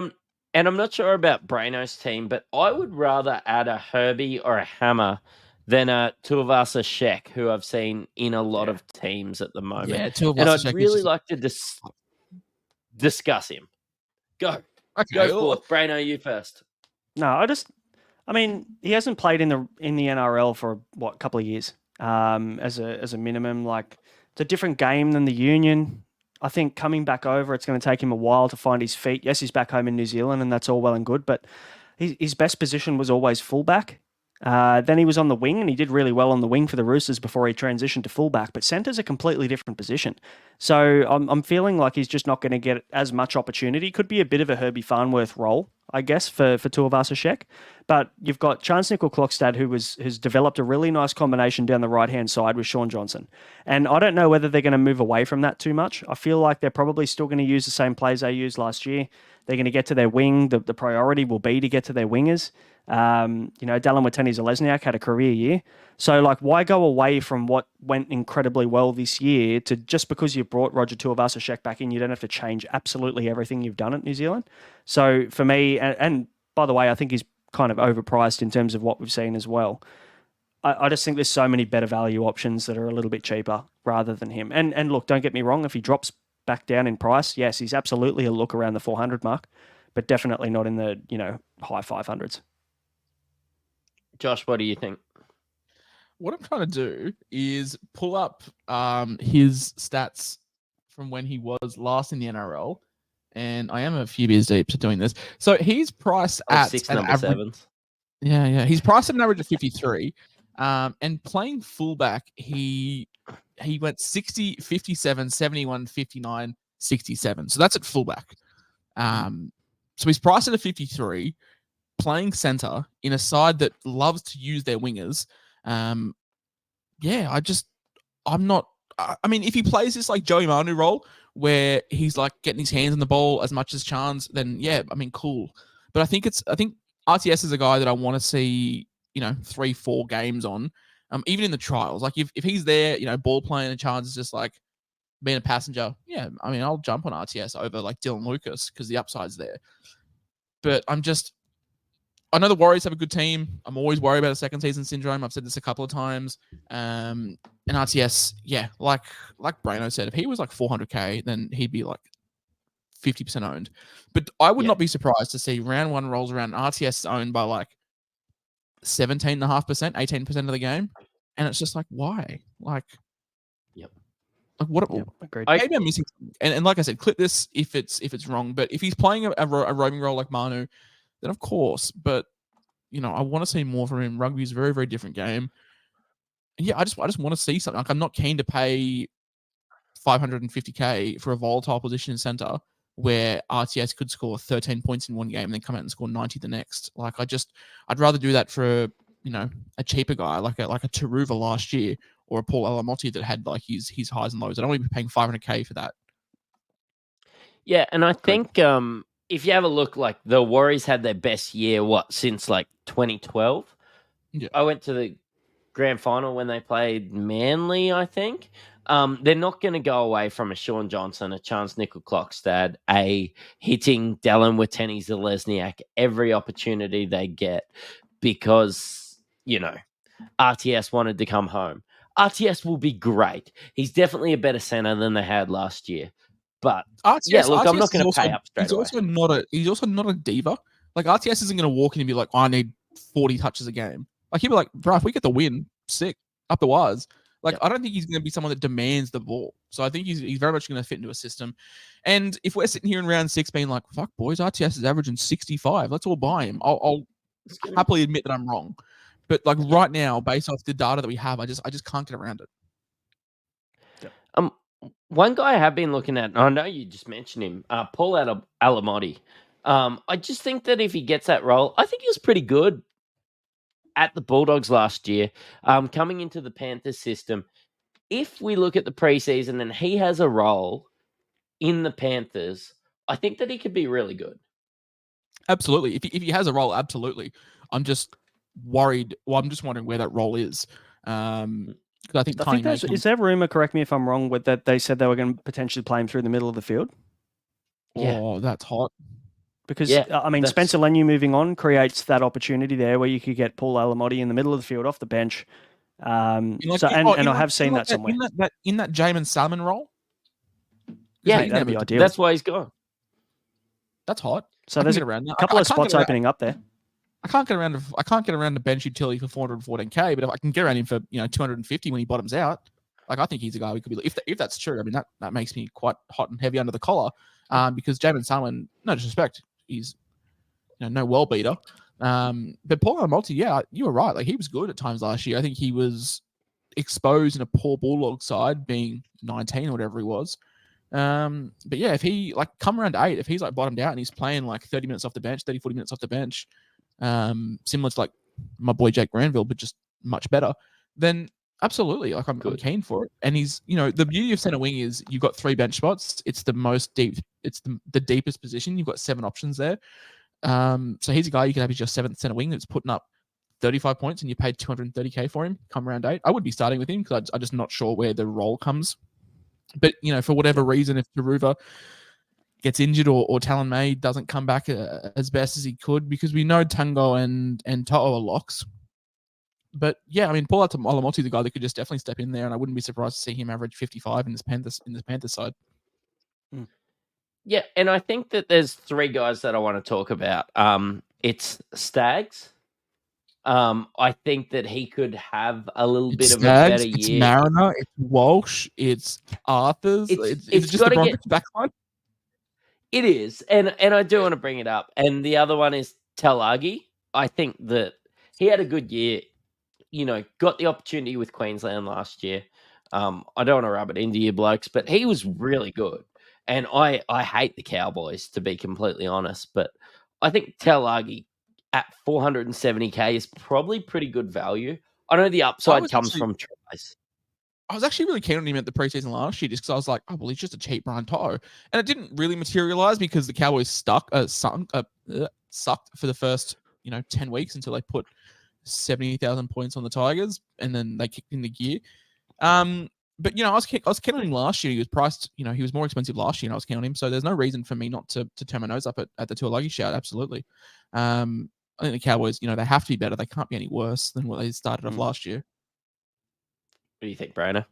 I'm not sure about Braino's team, but I would rather add a Herbie or a Hammer than a Tuivasa Sheck, who I've seen in a lot of teams at the moment. Yeah, Tuivasa and I'd Sheck really like to discuss him. Go. Okay, Go forth. Braino, you first. No, he hasn't played in the NRL for a couple of years. As a minimum, like, it's a different game than the Union. I think coming back over, it's going to take him a while to find his feet. Yes, he's back home in New Zealand, and that's all well and good, but his best position was always fullback. Then he was on the wing, and he did really well on the wing for the Roosters before he transitioned to fullback. But centre's a completely different position. So I'm feeling like he's just not going to get as much opportunity. Could be a bit of a Herbie Farnworth role, I guess, for Tuivasa Sheck. But you've got Chance Nickel-Klokstad, who has developed a really nice combination down the right-hand side with Sean Johnson. And I don't know whether they're going to move away from that too much. I feel like they're probably still going to use the same plays they used last year. They're going to get to their wing. The priority will be to get to their wingers. Dallin Watene-Zelezniak had a career year. So, like, why go away from what went incredibly well this year to just because you brought Roger Tuivasa-Sheck back in, you don't have to change absolutely everything you've done at New Zealand. So, for me, and by the way, I think he's kind of overpriced in terms of what we've seen as well. I just think there's so many better value options that are a little bit cheaper rather than him. And look, don't get me wrong, if he drops back down in price, yes, he's absolutely a look around the 400 mark, but definitely not in the high 500s. Josh, what do you think? What I'm trying to do is pull up his stats from when he was last in the NRL, and I am a few beers deep to doing this. So he's priced at six an number average. sevens. Yeah. He's priced at an average of 53. And playing fullback, he went 60, 57, 71, 59, 67. So that's at fullback. So he's priced at a 53. Playing center in a side that loves to use their wingers. I'm not. I mean, if he plays this like Joey Manu role, where he's like getting his hands on the ball as much as Chance, then yeah, I mean, cool. But I think RTS is a guy that I want to see 3-4 games on, even in the trials. Like if he's there, ball playing and Chance is just like being a passenger. Yeah, I mean, I'll jump on RTS over like Dylan Lucas because the upside's there. But I know the Warriors have a good team. I'm always worried about a second season syndrome. I've said this a couple of times. And RTS, yeah, like Braino said, if he was like 400k, then he'd be like 50% owned. But I would not be surprised to see round one rolls around. RTS is owned by like 17.5%, 18% of the game. And it's just like, why? Like, what? Agreed. Maybe I'm missing something. And like I said, clip this if it's wrong. But if he's playing a roaming role like Manu, then of course. But I want to see more from him. Rugby is a very, very different game. And yeah, I just want to see something. Like I'm not keen to pay 550k for a volatile position in center where RTS could score 13 points in one game and then come out and score 90 the next. Like I'd rather do that for a cheaper guy like a Taruva last year or a Paul Alamotti that had like his highs and lows. I don't want to be paying 500k for that. Yeah, and I think if you have a look, like the Warriors had their best year since like 2012. Yeah. I went to the grand final when they played Manly, I think. They're not going to go away from a Sean Johnson, a Chance Nickel-Klokstad, a hitting Dallin Wateni Zalesniak every opportunity they get because, RTS wanted to come home. RTS will be great. He's definitely a better center than they had last year. But RTS, I'm not going to also, pay up straight away. He's also not a diva. Like RTS isn't going to walk in and be like, I need 40 touches a game. Like he'll be like, bro, if we get the win, sick, up the wires. Like I don't think he's going to be someone that demands the ball. So I think he's very much going to fit into a system. And if we're sitting here in round 6 being like, fuck boys, RTS is averaging 65, let's all buy him. I'll happily admit that I'm wrong. But like right now, based off the data that we have, I just can't get around it. One guy I have been looking at, and I know you just mentioned him, Paul Alamotti. I just think that if he gets that role, I think he was pretty good at the Bulldogs last year, coming into the Panthers system. If we look at the preseason and he has a role in the Panthers, I think that he could be really good. Absolutely. If he has a role, absolutely. I'm just worried. Well, I'm just wondering where that role is. I think is there rumor, correct me if I'm wrong, with that they said they were going to potentially play him through the middle of the field? Oh, that's hot. Because, Spencer Leniu moving on creates that opportunity there where you could get Paul Alamotti in the middle of the field off the bench. I have seen that somewhere. In that Jamin Salmon role? Yeah, that'd be ideal. That's why he's gone. That's hot. So there's a couple of spots opening up there. I can't get around the bench utility for 414k, but if I can get around him for 250 when he bottoms out, like I think he's a guy we could be. If that's true, I mean that makes me quite hot and heavy under the collar, because Jamin Salmon, no disrespect, he's no well beater, but Paul Alamotti, yeah, you were right. Like he was good at times last year. I think he was exposed in a poor Bulldog side, being 19 or whatever he was. But yeah, if he come around to 8, if he's bottomed out and he's playing 30 minutes off the bench, 30, 40 minutes off the bench. Similar to my boy Jake Granville, but just much better, then absolutely, I'm keen for it. And he's, the beauty of center wing is you've got 3 bench spots. It's the most deep, it's the deepest position. You've got 7 options there. So he's a guy you could have as your 7th center wing that's putting up 35 points and you paid 230k for him come round 8. I would be starting with him because I'm just not sure where the role comes. But, for whatever reason, if Taruva gets injured or Talon May doesn't come back as best as he could, because we know Tango and To'o are locks. But yeah, I mean, Paul Alamotti is a guy that could just definitely step in there, and I wouldn't be surprised to see him average 55 in this Panthers side. Yeah, and I think that there's 3 guys that I want to talk about. It's Stags. I think that he could have a little bit of a better year. It's Mariner, it's Walsh, it's Arthurs. It's just the Broncos backline. It is, and I do want to bring it up. And the other one is Talagi. I think that he had a good year. Got the opportunity with Queensland last year. I don't want to rub it into you blokes, but he was really good. And I hate the Cowboys, to be completely honest. But I think Talagi at 470k is probably pretty good value. I know the upside comes from tries. I was actually really keen on him at the preseason last year just because I was like, oh, well, he's just a cheap Brian To'o. And it didn't really materialize because the Cowboys sucked for the first, 10 weeks until they put 70,000 points on the Tigers, and then they kicked in the gear. But I was counting him last year. He was priced, he was more expensive last year, and I was counting him. So there's no reason for me not to turn my nose up at the Tuilagi shout. Absolutely. I think the Cowboys, they have to be better. They can't be any worse than what they started off last year. What do you think, Braino?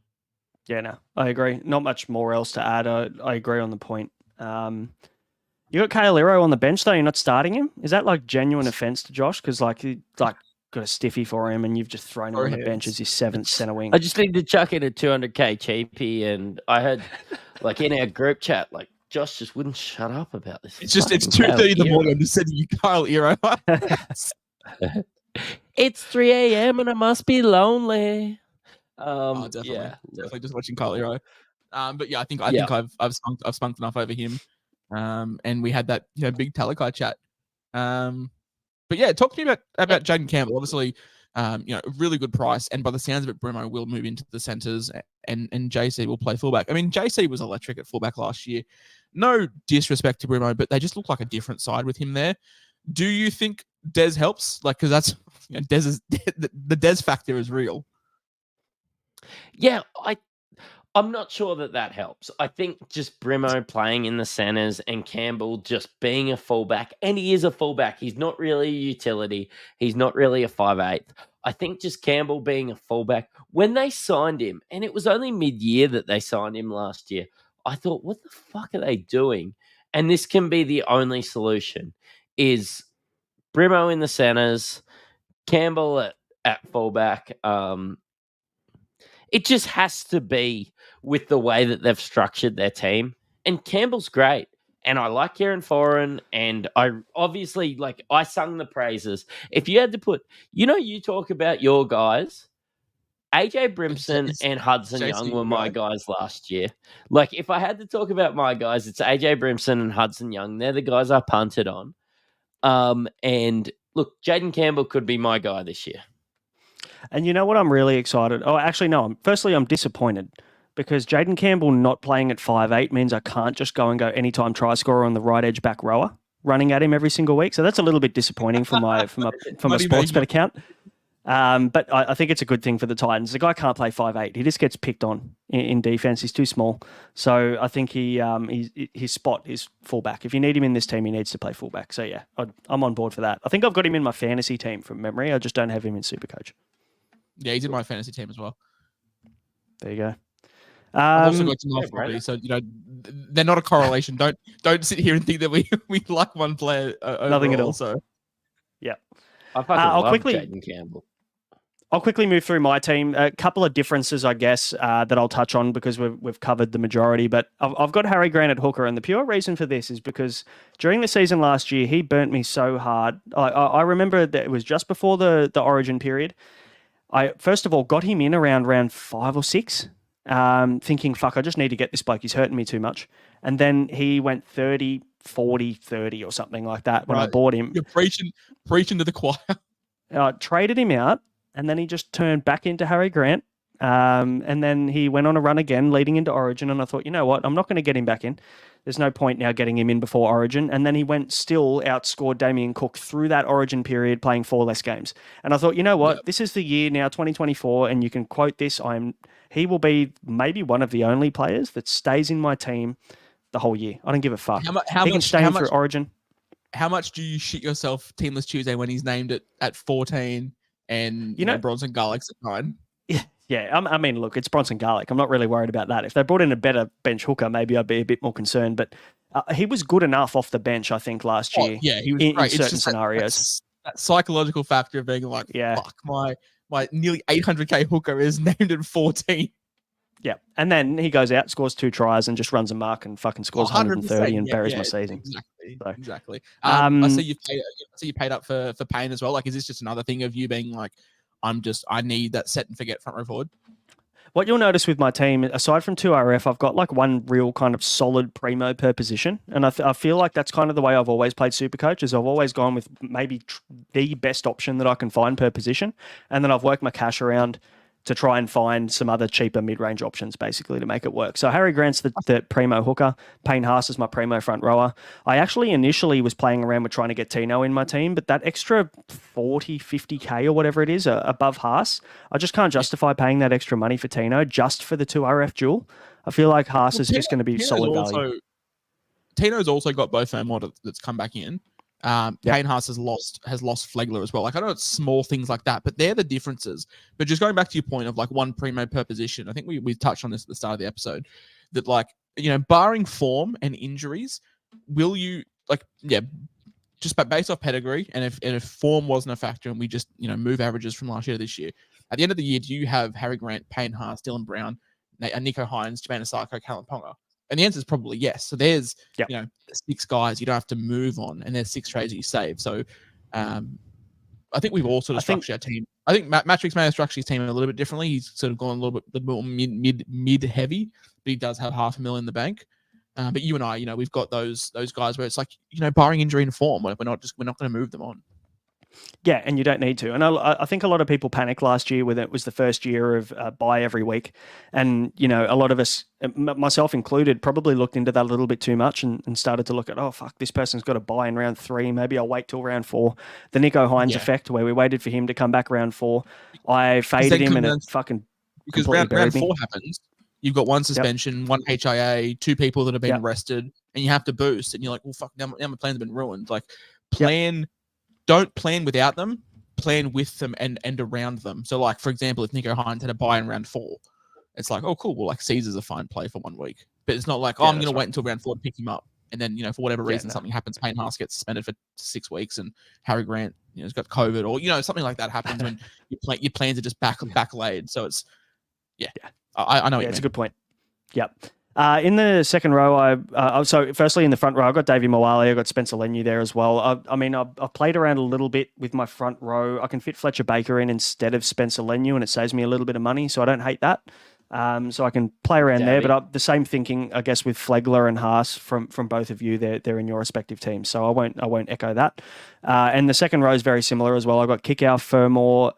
Yeah, no, I agree. Not much more else to add. I agree on the point. You got Kailero on the bench though. You're not starting him. Is that like genuine offense to Josh? Because he got a stiffy for him, and you've just thrown him on the bench as his seventh centre wing. I just need to chuck in a 200k cheapie, and I heard in our group chat, Josh just wouldn't shut up about this. It's 2:30 in the morning. I'm just sending you Kyle Hero. It's 3 a.m. and I must be lonely. Definitely. Yeah, Definitely just watching Kyle Hero. But yeah, I think I've spunked enough over him. And we had that big Talakai chat. But yeah, talk to me about Jaden Campbell. Obviously, a really good price, and by the sounds of it, Brimo will move into the centres, and JC will play fullback. I mean, JC was electric at fullback last year. No disrespect to Brimo, but they just look like a different side with him there. Do you think Des helps? Because that's the Des factor is real. Yeah, I'm not sure that helps. I think just Brimo playing in the centres and Campbell just being a fullback, and he is a fullback. He's not really a utility. He's not really a 5'8". I think just Campbell being a fullback, when they signed him, and it was only mid-year that they signed him last year, I thought, what the fuck are they doing? And this can be the only solution, is Brimo in the centres, Campbell at fullback. It just has to be with the way that they've structured their team. And Campbell's great. And I like Kieran Foran. And I obviously, I sung the praises. If you had to put, you talk about your guys, AJ Brimson and Hudson Young were my guys last year. If I had to talk about my guys, it's AJ Brimson and Hudson Young. They're the guys I punted on. And look, Jaden Campbell could be my guy this year. And you know what I'm really excited? Oh, actually, no. Firstly, I'm disappointed because Jaden Campbell not playing at 5'8" means I can't just go anytime try scorer on the right edge back rower running at him every single week. So that's a little bit disappointing from my Sportsbet account. But I think it's a good thing for the Titans. The guy can't play 5'8". He just gets picked on in defense. He's too small. So I think his spot is fullback. If you need him in this team, he needs to play fullback. So yeah, I'm on board for that. I think I've got him in my fantasy team from memory. I just don't have him in Supercoach. Yeah, he's in my fantasy team as well. There you go. I've also got some off property, so they're not a correlation. Don't sit here and think that we like one player. Nothing at all. So yeah, I'll quickly Jaden Campbell. I'll quickly move through my team. A couple of differences, I guess, that I'll touch on because we've covered the majority. But I've got Harry Grant at hooker, and the pure reason for this is because during the season last year, he burnt me so hard. I remember that it was just before the Origin period. I first of all got him in around round 5 or 6, thinking, fuck, I just need to get this bloke. He's hurting me too much. And then he went 30, 40, 30 or something like that when I bought him. You're preaching to the choir. I traded him out, and then he just turned back into Harry Grant. And then he went on a run again leading into Origin, and I thought, you know what, I'm not going to get him back in. There's no point now getting him in before Origin. And then he outscored Damien Cook through that Origin period, playing 4 less games. And I thought, you know what, This is the year now, 2024, and you can quote this, he will be maybe one of the only players that stays in my team the whole year. I don't give a fuck. He can stay in through Origin. How much do you shit yourself Teamless Tuesday when he's named at 14 and Bronson Garlick's at 9? Yeah, I mean, look, it's Bronson Garlick. I'm not really worried about that. If they brought in a better bench hooker, maybe I'd be a bit more concerned. But he was good enough off the bench, I think, last year. Yeah, he was in great. certain scenarios. That psychological factor of being like, fuck, my nearly 800k hooker is named at 14. Yeah, and then he goes out, scores 2 tries, and just runs a mark and fucking scores 130 and buries my season. Exactly. I see you paid up for Payne as well. Is this just another thing of you being like, I need that set and forget front row forward? What you'll notice with my team, aside from 2 RF, I've got one real kind of solid primo per position. And I feel like that's kind of the way I've always played Supercoach, is I've always gone with maybe the best option that I can find per position. And then I've worked my cash around to try and find some other cheaper mid-range options, basically, to make it work. So Harry Grant's the primo hooker. Payne Haas is my primo front rower. I actually initially was playing around with trying to get Tino in my team, but that extra 40, 50K or whatever it is above Haas, I just can't justify paying that extra money for Tino just for the 2 RF duel. I feel like Haas is just going to be solid value. Tino's also got both mod that's come back in. Payne Haas has lost Flegler as well. Like, I know it's small things like that, but they're the differences. But just going back to your point of like one primo per position, I think we touched on this at the start of the episode, that like, you know, barring form and injuries, will you just based off pedigree, and if form wasn't a factor and we just, you know, move averages from last year to this year, at the end of the year, do you have Harry Grant, Payne Haas, Dylan Brown, Nico Hines, Jermaine Asako, Callum Ponga? And the answer is probably yes. So there's, you know, 6 guys you don't have to move on, and there's 6 trades that you save. So I think we've all sort of structured our team. I think Mattrix may have structured his team a little bit differently. He's sort of gone a little bit more mid heavy, but he does have $500,000 in the bank. But you and I, you know, we've got those guys where it's like, you know, barring injury and form, we're not going to move them on. Yeah, and you don't need to. And I think a lot of people panicked last year when it was the first year of buy every week. And, you know, a lot of us, myself included, probably looked into that a little bit too much and started to look at, oh, fuck, this person's got to buy in round 3. Maybe I'll wait till round 4. The Nico Hines effect, where we waited for him to come back round 4. I faded him and it fucking because round 4 happens. You've got 1 suspension, 1 HIA, 2 people that have been arrested, and you have to boost. And you're like, well, fuck, now my plans have been ruined. Like, don't plan without them, plan with them and around them. So, like, for example, if Nico Hines had a buy in round 4, it's like, oh, cool. Well, like, Caesar's a fine play for 1 week. But it's not like, I'm going to wait until round 4 to pick him up. And then, you know, for whatever reason, something happens, Payne Haas gets suspended for 6 weeks and Harry Grant, you know, has got COVID, or, you know, something like that happens when your plans are just backlayed. So it's, I know what you mean. It's a good point. Yep. In the second row, so firstly in the front row, I've got Davey Moale, I've got Spencer Leniu there as well. I've played around a little bit with my front row. I can fit Fletcher Baker in instead of Spencer Leniu, and it saves me a little bit of money, so I don't hate that. So I can play around there, but the same thinking, I guess, with Flegler and Haas from both of you. They're in your respective teams, so I won't echo that. And the second row is very similar as well. I've got Kickout, Fermor,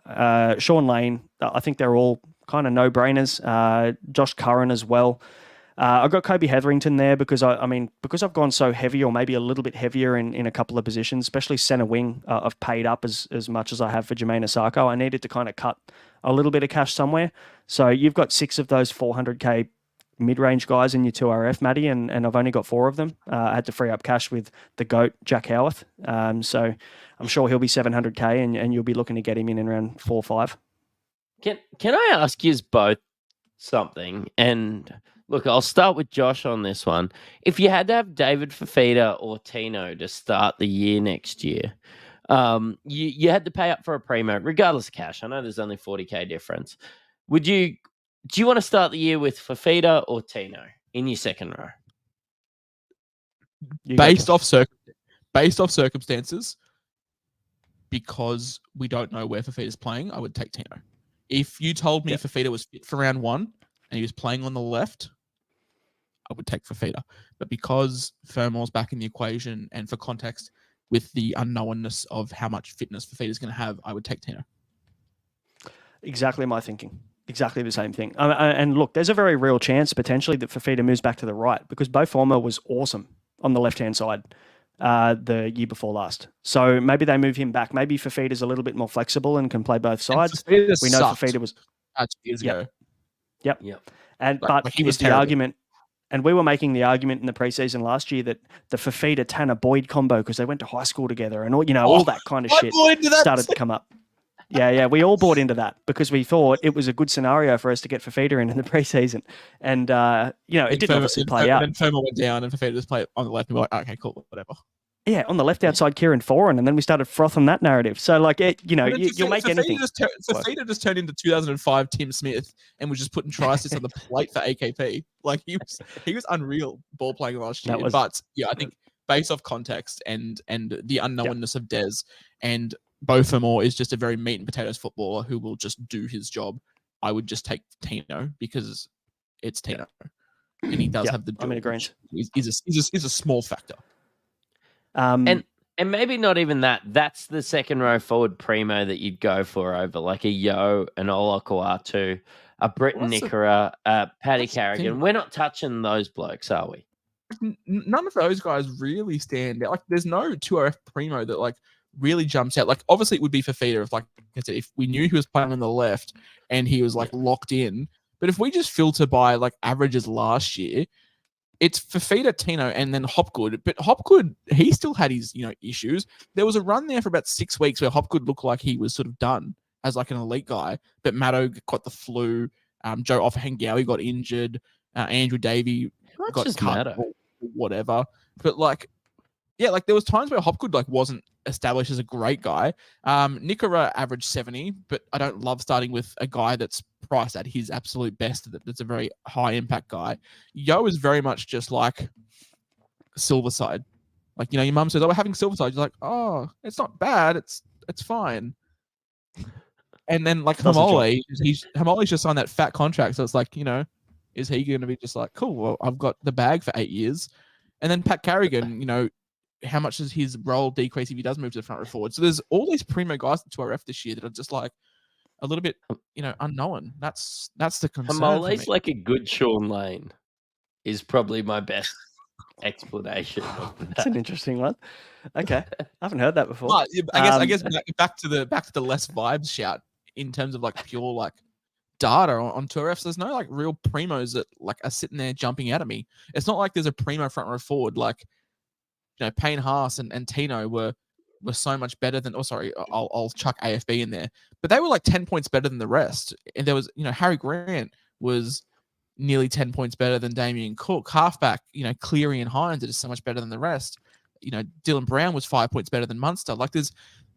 Sean Lane. I think they're all kind of no-brainers. Josh Curran as well. I've got Kobe Hetherington there because because I've gone so heavy, or maybe a little bit heavier in a couple of positions, especially centre wing. I've paid up as much as I have for Jermaine Asako. I needed to kind of cut a little bit of cash somewhere. So you've got 6 of those 400K mid-range guys in your 2RF, Matty, and I've only got 4 of them. I had to free up cash with the GOAT, Jack Howarth. So I'm sure he'll be 700K, and you'll be looking to get him in around 4 or 5. Can I ask you both something? And look, I'll start with Josh on this one. If you had to have David Fifita or Tino to start the year next year, you had to pay up for a primo, regardless of cash. I know there's only 40K difference. Do you want to start the year with Fifita or Tino in your second row? Based off circumstances, because we don't know where Fifita's playing, I would take Tino. If you told me Fifita was fit for round 1 and he was playing on the left, I would take Fifita. But because Fermor's back in the equation, and for context, with the unknownness of how much fitness Fifita's going to have, I would take Tino. Exactly my thinking. Exactly the same thing. And look, there's a very real chance potentially that Fifita moves back to the right, because Bo Former was awesome on the left-hand side the year before last. So maybe they move him back. Maybe Fifita's a little bit more flexible and can play both sides. We know Fifita was... 2 years ago. Yep. But he was the argument, and we were making the argument in the preseason last year that the Fifita Tanner Boyd combo, because they went to high school together and all that kind of shit started to come up. Yeah, we all bought into that because we thought it was a good scenario for us to get Fifita in the preseason, and it didn't obviously play out. And then Fermor went down, and Fifita just played on the left, and we're like, okay, cool, whatever. Yeah, on the left outside, Kieran Foran, and then we started frothing that narrative. So, like, you'll make anything. Fifita just turned into 2005 Tim Smith and was just putting tries on the plate for AKP. Like, he was unreal ball playing last year. But yeah, I think based off context and the unknownness of Des, and Bo Fermor is just a very meat and potatoes footballer who will just do his job, I would just take Tino because it's Tino, and he does have the. I'm in agreement. He's a small factor. And And maybe not even that. That's the second row forward primo that you'd go for over like a Yo, an Olakuatu, a Britton Nickera, Paddy Carrigan. We're not touching those blokes, are we? None of those guys really stand out. Like, there's no 2RF primo that like really jumps out. Like, obviously, it would be Fafita if, like I said, if we knew he was playing on the left and he was like locked in. But if we just filter by like averages last year, it's Fafita, Tino, and then Hopgood. But Hopgood, he still had his issues. There was a run there for about 6 weeks where Hopgood looked like he was sort of done as like an elite guy. But Matto got the flu. Joe Offahengawi got injured. Andrew Davey got cut. Whatever. But like, yeah, like there was times where Hopgood like wasn't established as a great guy. Nickera averaged 70, but I don't love starting with a guy that's priced at his absolute best. That's a very high impact guy. Yo is very much just like Silverside. Like, your mum says, "Oh, we're having Silverside." You're like, "Oh, it's not bad. It's fine." And then like Hamole's just signed that fat contract, so it's like, is he going to be just like, cool, well, I've got the bag for 8 years? And then Pat Carrigan, how much does his role decrease if he does move to the front row forward? So there's all these primo guys at 2RF this year that are just like a little bit, unknown. That's the concern. Hamole's like a good Sean Lane is probably my best explanation of that. That's an interesting one. Okay, I haven't heard that before. But I guess back to the less vibes shout in terms of like pure like data on 2RF. So there's no like real primos that like are sitting there jumping out at me. It's not like there's a primo front row forward like Payne Haas and Tino were so much better than. Oh, sorry, I'll chuck AFB in there, but they were like 10 points better than the rest. And there was Harry Grant was nearly 10 points better than Damien Cook. Halfback, Cleary and Hines are just so much better than the rest. Dylan Brown was 5 points better than Munster. Like there's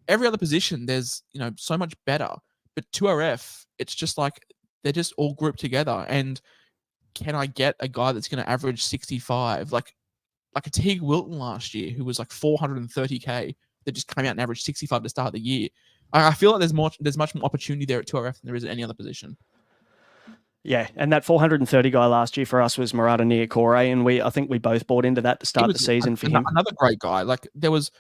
every other position, there's so much better. But 2RF, it's just like they're just all grouped together. And can I get a guy that's going to average 65? Like a Teague Wilton last year, who was like 430K, that just came out and averaged 65 to start the year. I feel like there's much more opportunity there at 2RF than there is at any other position. Yeah, and that 430 guy last year for us was Murata Niokore, and I think we both bought into that to start the season for him. Another great guy. Like there was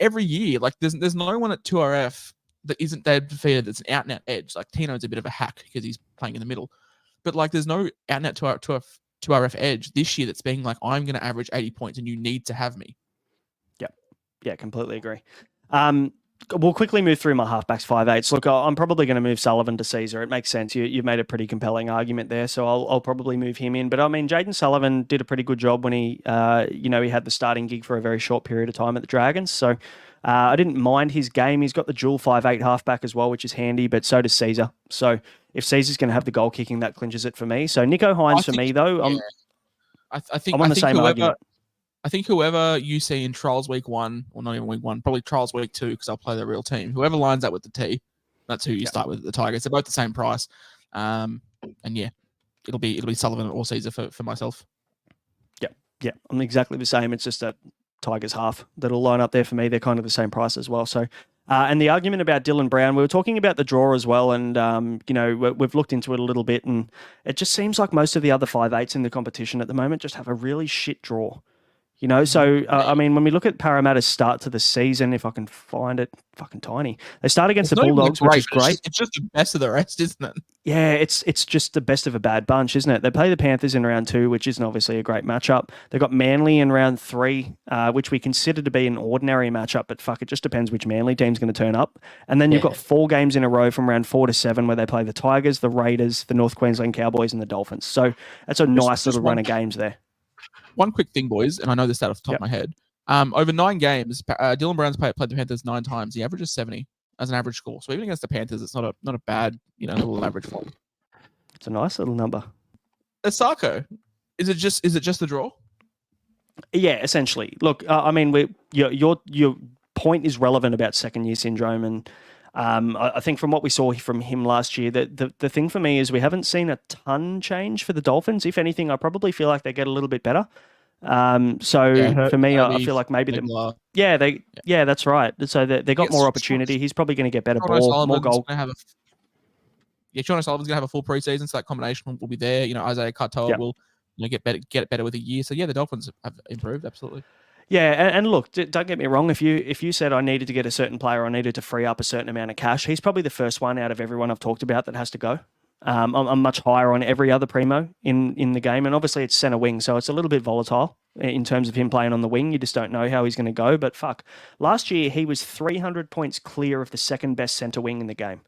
every year, like there's no one at 2RF that isn't Dave Fafita that's an out and out edge. Like Tino's a bit of a hack because he's playing in the middle, but like there's no out and out 2RF edge this year that's being like, I'm going to average 80 points and you need to have me. Yeah, completely agree. We'll quickly move through my halfbacks 5'8". Look, I'm probably going to move Sullivan to Caesar. It makes sense. You've made a pretty compelling argument there, so I'll probably move him in. But I mean, Jaden Sullivan did a pretty good job when he had the starting gig for a very short period of time at the Dragons. So I didn't mind his game. He's got the dual 5'8" halfback as well, which is handy, but so does Caesar. So if Caesar's going to have the goal kicking, that clinches it for me. So Nico Hines for me, though, I'm on the same argument. I think whoever you see in trials week 1, or not even week 1, probably trials week 2, because I'll play the real team. Whoever lines up with the T, that's who you start with at the Tigers. They're both the same price, and yeah, it'll be Sullivan or Caesar for myself. Yeah, I'm exactly the same. It's just that Tigers half that'll line up there for me. They're kind of the same price as well. So, and the argument about Dylan Brown, we were talking about the draw as well, and we've looked into it a little bit, and it just seems like most of the other 5'8s in the competition at the moment just have a really shit draw. So, I mean, when we look at Parramatta's start to the season, if I can find it, fucking tiny. They start against the Bulldogs, which is great. It's just the best of the rest, isn't it? Yeah, it's just the best of a bad bunch, isn't it? They play the Panthers in round 2, which isn't obviously a great matchup. They've got Manly in round 3, which we consider to be an ordinary matchup, but fuck, it just depends which Manly team's going to turn up. And then you've got 4 games in a row from round 4 to 7 where they play the Tigers, the Raiders, the North Queensland Cowboys, and the Dolphins. So that's a nice little run of games there. One quick thing, boys, and I know this out off the top of my head. Over 9 games, Dylan Brown's played the Panthers 9 times. He averages 70 as an average score. So even against the Panthers, it's not a bad, little average for him. It's a nice little number. Asako, is it just the draw? Yeah, essentially. Look, I mean, your point is relevant about second year syndrome, and I think from what we saw from him last year, the thing for me is we haven't seen a ton change for the Dolphins. If anything, I probably feel like they get a little bit better. For me, I feel like maybe that's right. So they got more opportunity. He's probably going to get better ball, more goal. Sean O'Sullivan's going to have a full preseason, so that combination will be there. Isaiah Katoa will get better with a year. So yeah, the Dolphins have improved absolutely. Yeah, and look, don't get me wrong. If you said I needed to get a certain player, I needed to free up a certain amount of cash, he's probably the first one out of everyone I've talked about that has to go. I'm much higher on every other primo in the game, and obviously it's centre wing, so it's a little bit volatile in terms of him playing on the wing. You just don't know how he's going to go. But fuck, last year he was 300 points clear of the second best centre wing in the game.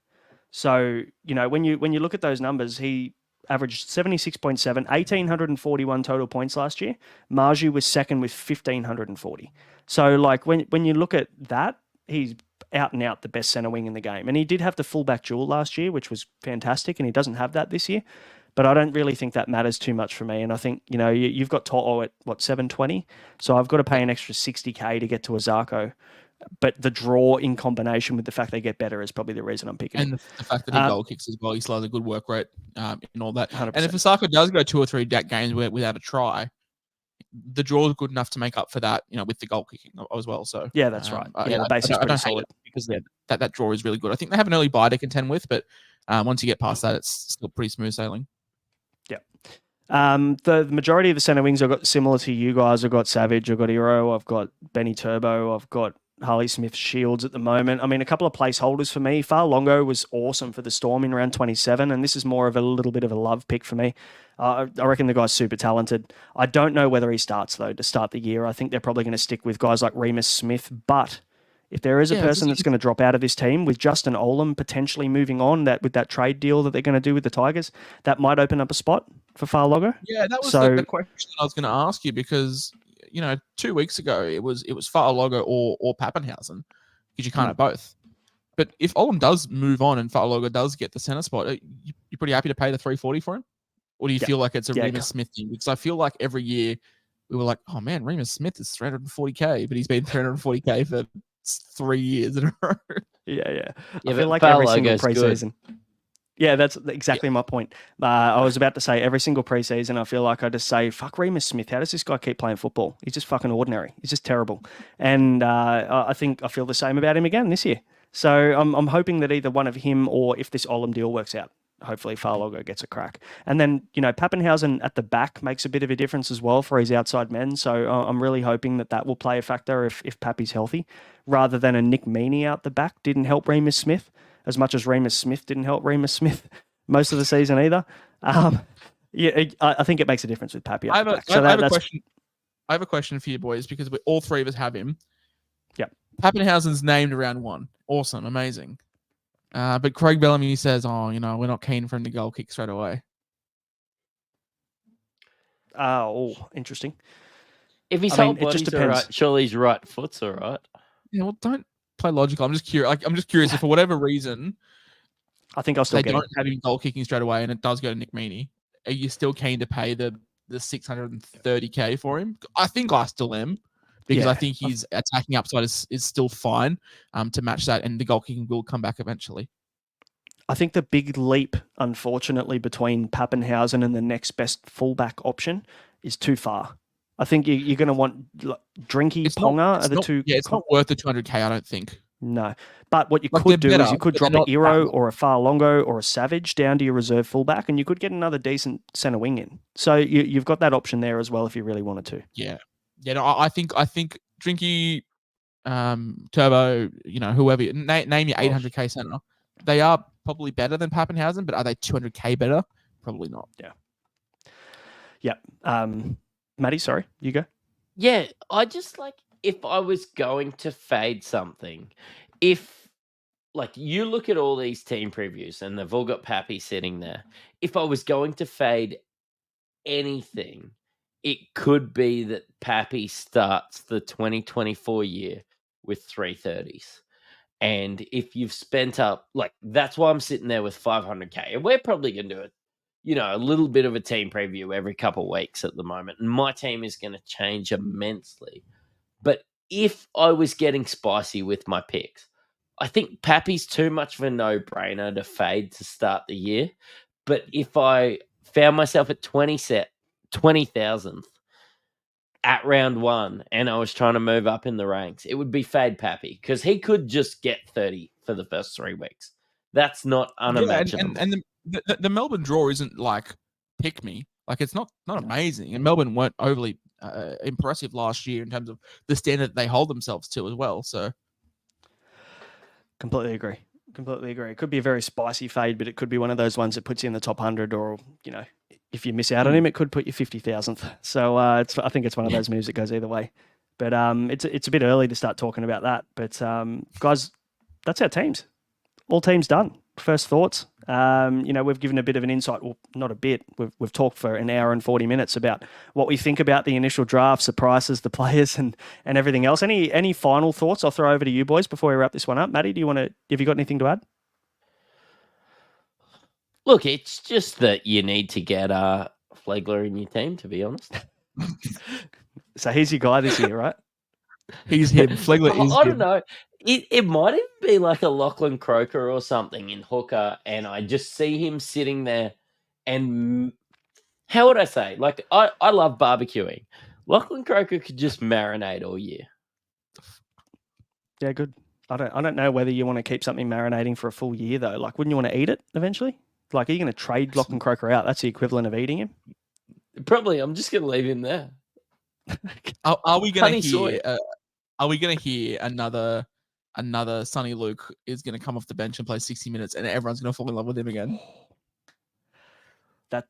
So when you look at those numbers, he averaged 76.7, 1,841 total points last year. Marju was second with 1,540. So when you look at that, he's out and out the best centre wing in the game. And he did have the fullback duel last year, which was fantastic, and he doesn't have that this year. But I don't really think that matters too much for me. And I think, you've got Toto at, 720? So I've got to pay an extra 60K to get to a Zarko. But the draw in combination with the fact they get better is probably the reason I'm picking and him. the fact that he goal kicks as well, he still has a good work rate and all that. 100%. And if Osaka does go 2 or 3 games without a try, the draw is good enough to make up for that, with the goal kicking as well. So yeah, that's right. The base is pretty solid because that draw is really good. I think they have an early bye to contend with, but once you get past that, it's still pretty smooth sailing. Yeah. The majority of the centre wings I've got similar to you guys. I've got Savage, I've got Hero, I've got Benny Turbo, I've got Harley Smith Shields at the moment. I mean, a couple of placeholders for me. Farlongo was awesome for the Storm in round 27, and this is more of a little bit of a love pick for me. I reckon the guy's super talented. I don't know whether he starts, though, to start the year. I think they're probably going to stick with guys like Remus Smith, but if there is a person that's going to drop out of this team, with Justin Olam potentially moving on, with that trade deal that they're going to do with the Tigers, that might open up a spot for Farlogo. Yeah, that was the question I was going to ask you, because 2 weeks ago it was Farlogo or Pappenhausen, because you can't have both. But if Olam does move on and Farlogo does get the centre spot, you're pretty happy to pay the 340 for him? Or do you feel like it's a Remus Smith thing? Because I feel like every year we were like, oh man, Remus Smith is 340K, but he's been 340K for 3 years in a row. Yeah. I feel like every single preseason. Yeah, that's exactly my point. I was about to say every single preseason, I feel like I just say, fuck Remus Smith. How does this guy keep playing football? He's just fucking ordinary. He's just terrible. And I think I feel the same about him again this year. So I'm hoping that either one of him, or if this Olam deal works out, hopefully Farlogo gets a crack. And then, Pappenhausen at the back makes a bit of a difference as well for his outside men. So I'm really hoping that will play a factor if Pappy's healthy, rather than a Nick Meaney out the back didn't help Remus Smith, as much as Remus Smith didn't help Remus Smith most of the season either. I think it makes a difference with Pappy. I have a question for you boys, because all three of us have him. Yep. Pappenhausen's named around 1. Awesome, amazing. But Craig Bellamy says, we're not keen for him to goal kick straight away. Interesting. If his whole body's all right, surely his right foot's all right. Yeah, well, don't play logical. I'm just curious. I'm just curious if for whatever reason, I think I'll still they don't have him goal kicking straight away, and it does go to Nick Meaney. Are you still keen to pay the 630K for him? I think I still am, because I think his attacking upside is still fine to match that, and the goal kicking will come back eventually. I think the big leap, unfortunately, between Pappenhausen and the next best fullback option is too far. I think you're going to want Drinky, Ponga are the two. Yeah, it's not worth the 200K, I don't think. No. But what you could do is you could drop a Hero or a Farlongo or a Savage down to your reserve fullback, and you could get another decent centre wing in. So you've got that option there as well if you really wanted to. Yeah. Yeah, no, I think Drinky, Turbo, whoever, name your 800K centre. They are probably better than Pappenhausen, but are they 200K better? Probably not. Yeah. Maddie, sorry, you go. Yeah, I just if I was going to fade something, if you look at all these team previews and they've all got Pappy sitting there, if I was going to fade anything, it could be that Pappy starts the 2024 year with 330s. And if you've spent up, that's why I'm sitting there with 500K. And we're probably going to do it, a little bit of a team preview every couple of weeks at the moment. And my team is going to change immensely. But if I was getting spicy with my picks, I think Pappy's too much of a no-brainer to fade to start the year. But if I found myself at 20,000th at round 1 and I was trying to move up in the ranks, it would be fade Pappy, because he could just get 30 for the first 3 weeks. That's not unimaginable. Yeah, and the Melbourne draw isn't pick me. It's not amazing. And Melbourne weren't overly impressive last year in terms of the standard that they hold themselves to as well. So, Completely agree. Completely agree. It could be a very spicy fade, but it could be one of those ones that puts you in the top 100, or, if you miss out on him, it could put you 50,000th. So I think it's one of those moves that goes either way. But it's a bit early to start talking about that. But guys, that's our teams. All teams done. First thoughts. We've given a bit of an insight. Well, not a bit. We've talked for an hour and 40 minutes about what we think about the initial drafts, the prices, the players, and everything else. Any final thoughts? I'll throw over to you boys before we wrap this one up. Matty, have you got anything to add? Look, it's just that you need to get Flegler in your team, to be honest. So he's your guy this year, right? he's him. Flegler is I him. don't know. It might even be like a Lachlan Croker or something in hooker, and I just see him sitting there. And how would I say? Like, I love barbecuing. Lachlan Croker could just marinate all year. Yeah, good. I don't know whether you want to keep something marinating for a full year though. Like, wouldn't you want to eat it eventually? Like, are you going to trade Lachlan Croker out? That's the equivalent of eating him. Probably. I'm just going to leave him there. Are we going to hear? Are we going to hear another Sonny Luke is going to come off the bench and play 60 minutes, and everyone's going to fall in love with him again? I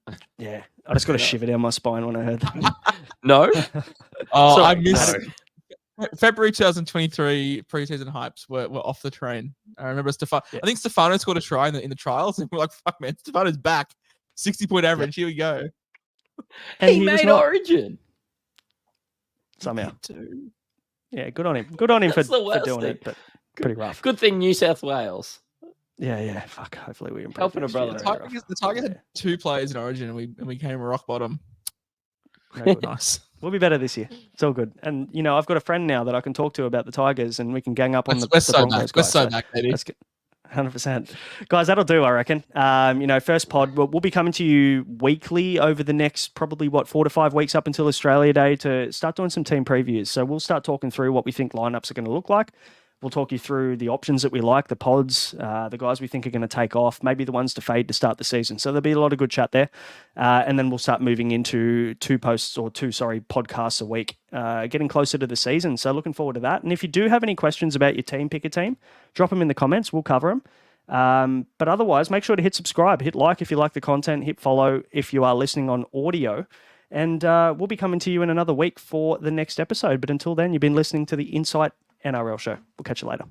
just got a shiver down my spine when I heard that. No. Oh, Sorry, I missed no. February 2023 preseason hypes were off the train. I remember I think Stefano scored a try in the trials, and we're like, "Fuck, man, Stefano's back, 60-point average. Here we go." And he made Origin somehow. Yeah, good on him. Good on him for doing it, but pretty rough. Good thing New South Wales. Yeah. Fuck. Hopefully we improve. Helping a brother. The Tigers had 2 players in Origin, and we came rock bottom. Nice. We'll be better this year. It's all good. And I've got a friend now that I can talk to about the Tigers, and we can gang up on the Broncos guys. We're so back, baby. That's good. 100%. Guys, that'll do, I reckon. First pod, we'll be coming to you weekly over the next probably 4 to 5 weeks up until Australia Day to start doing some team previews. So we'll start talking through what we think lineups are going to look like. We'll talk you through the options that we like, the pods, the guys we think are going to take off, maybe the ones to fade to start the season. So there'll be a lot of good chat there. And then we'll start moving into two podcasts a week, getting closer to the season. So looking forward to that. And if you do have any questions about your team, pick a team, drop them in the comments. We'll cover them. But otherwise, make sure to hit subscribe, hit like if you like the content, hit follow if you are listening on audio. And we'll be coming to you in another week for the next episode. But until then, you've been listening to the Insight NRL show. We'll catch you later.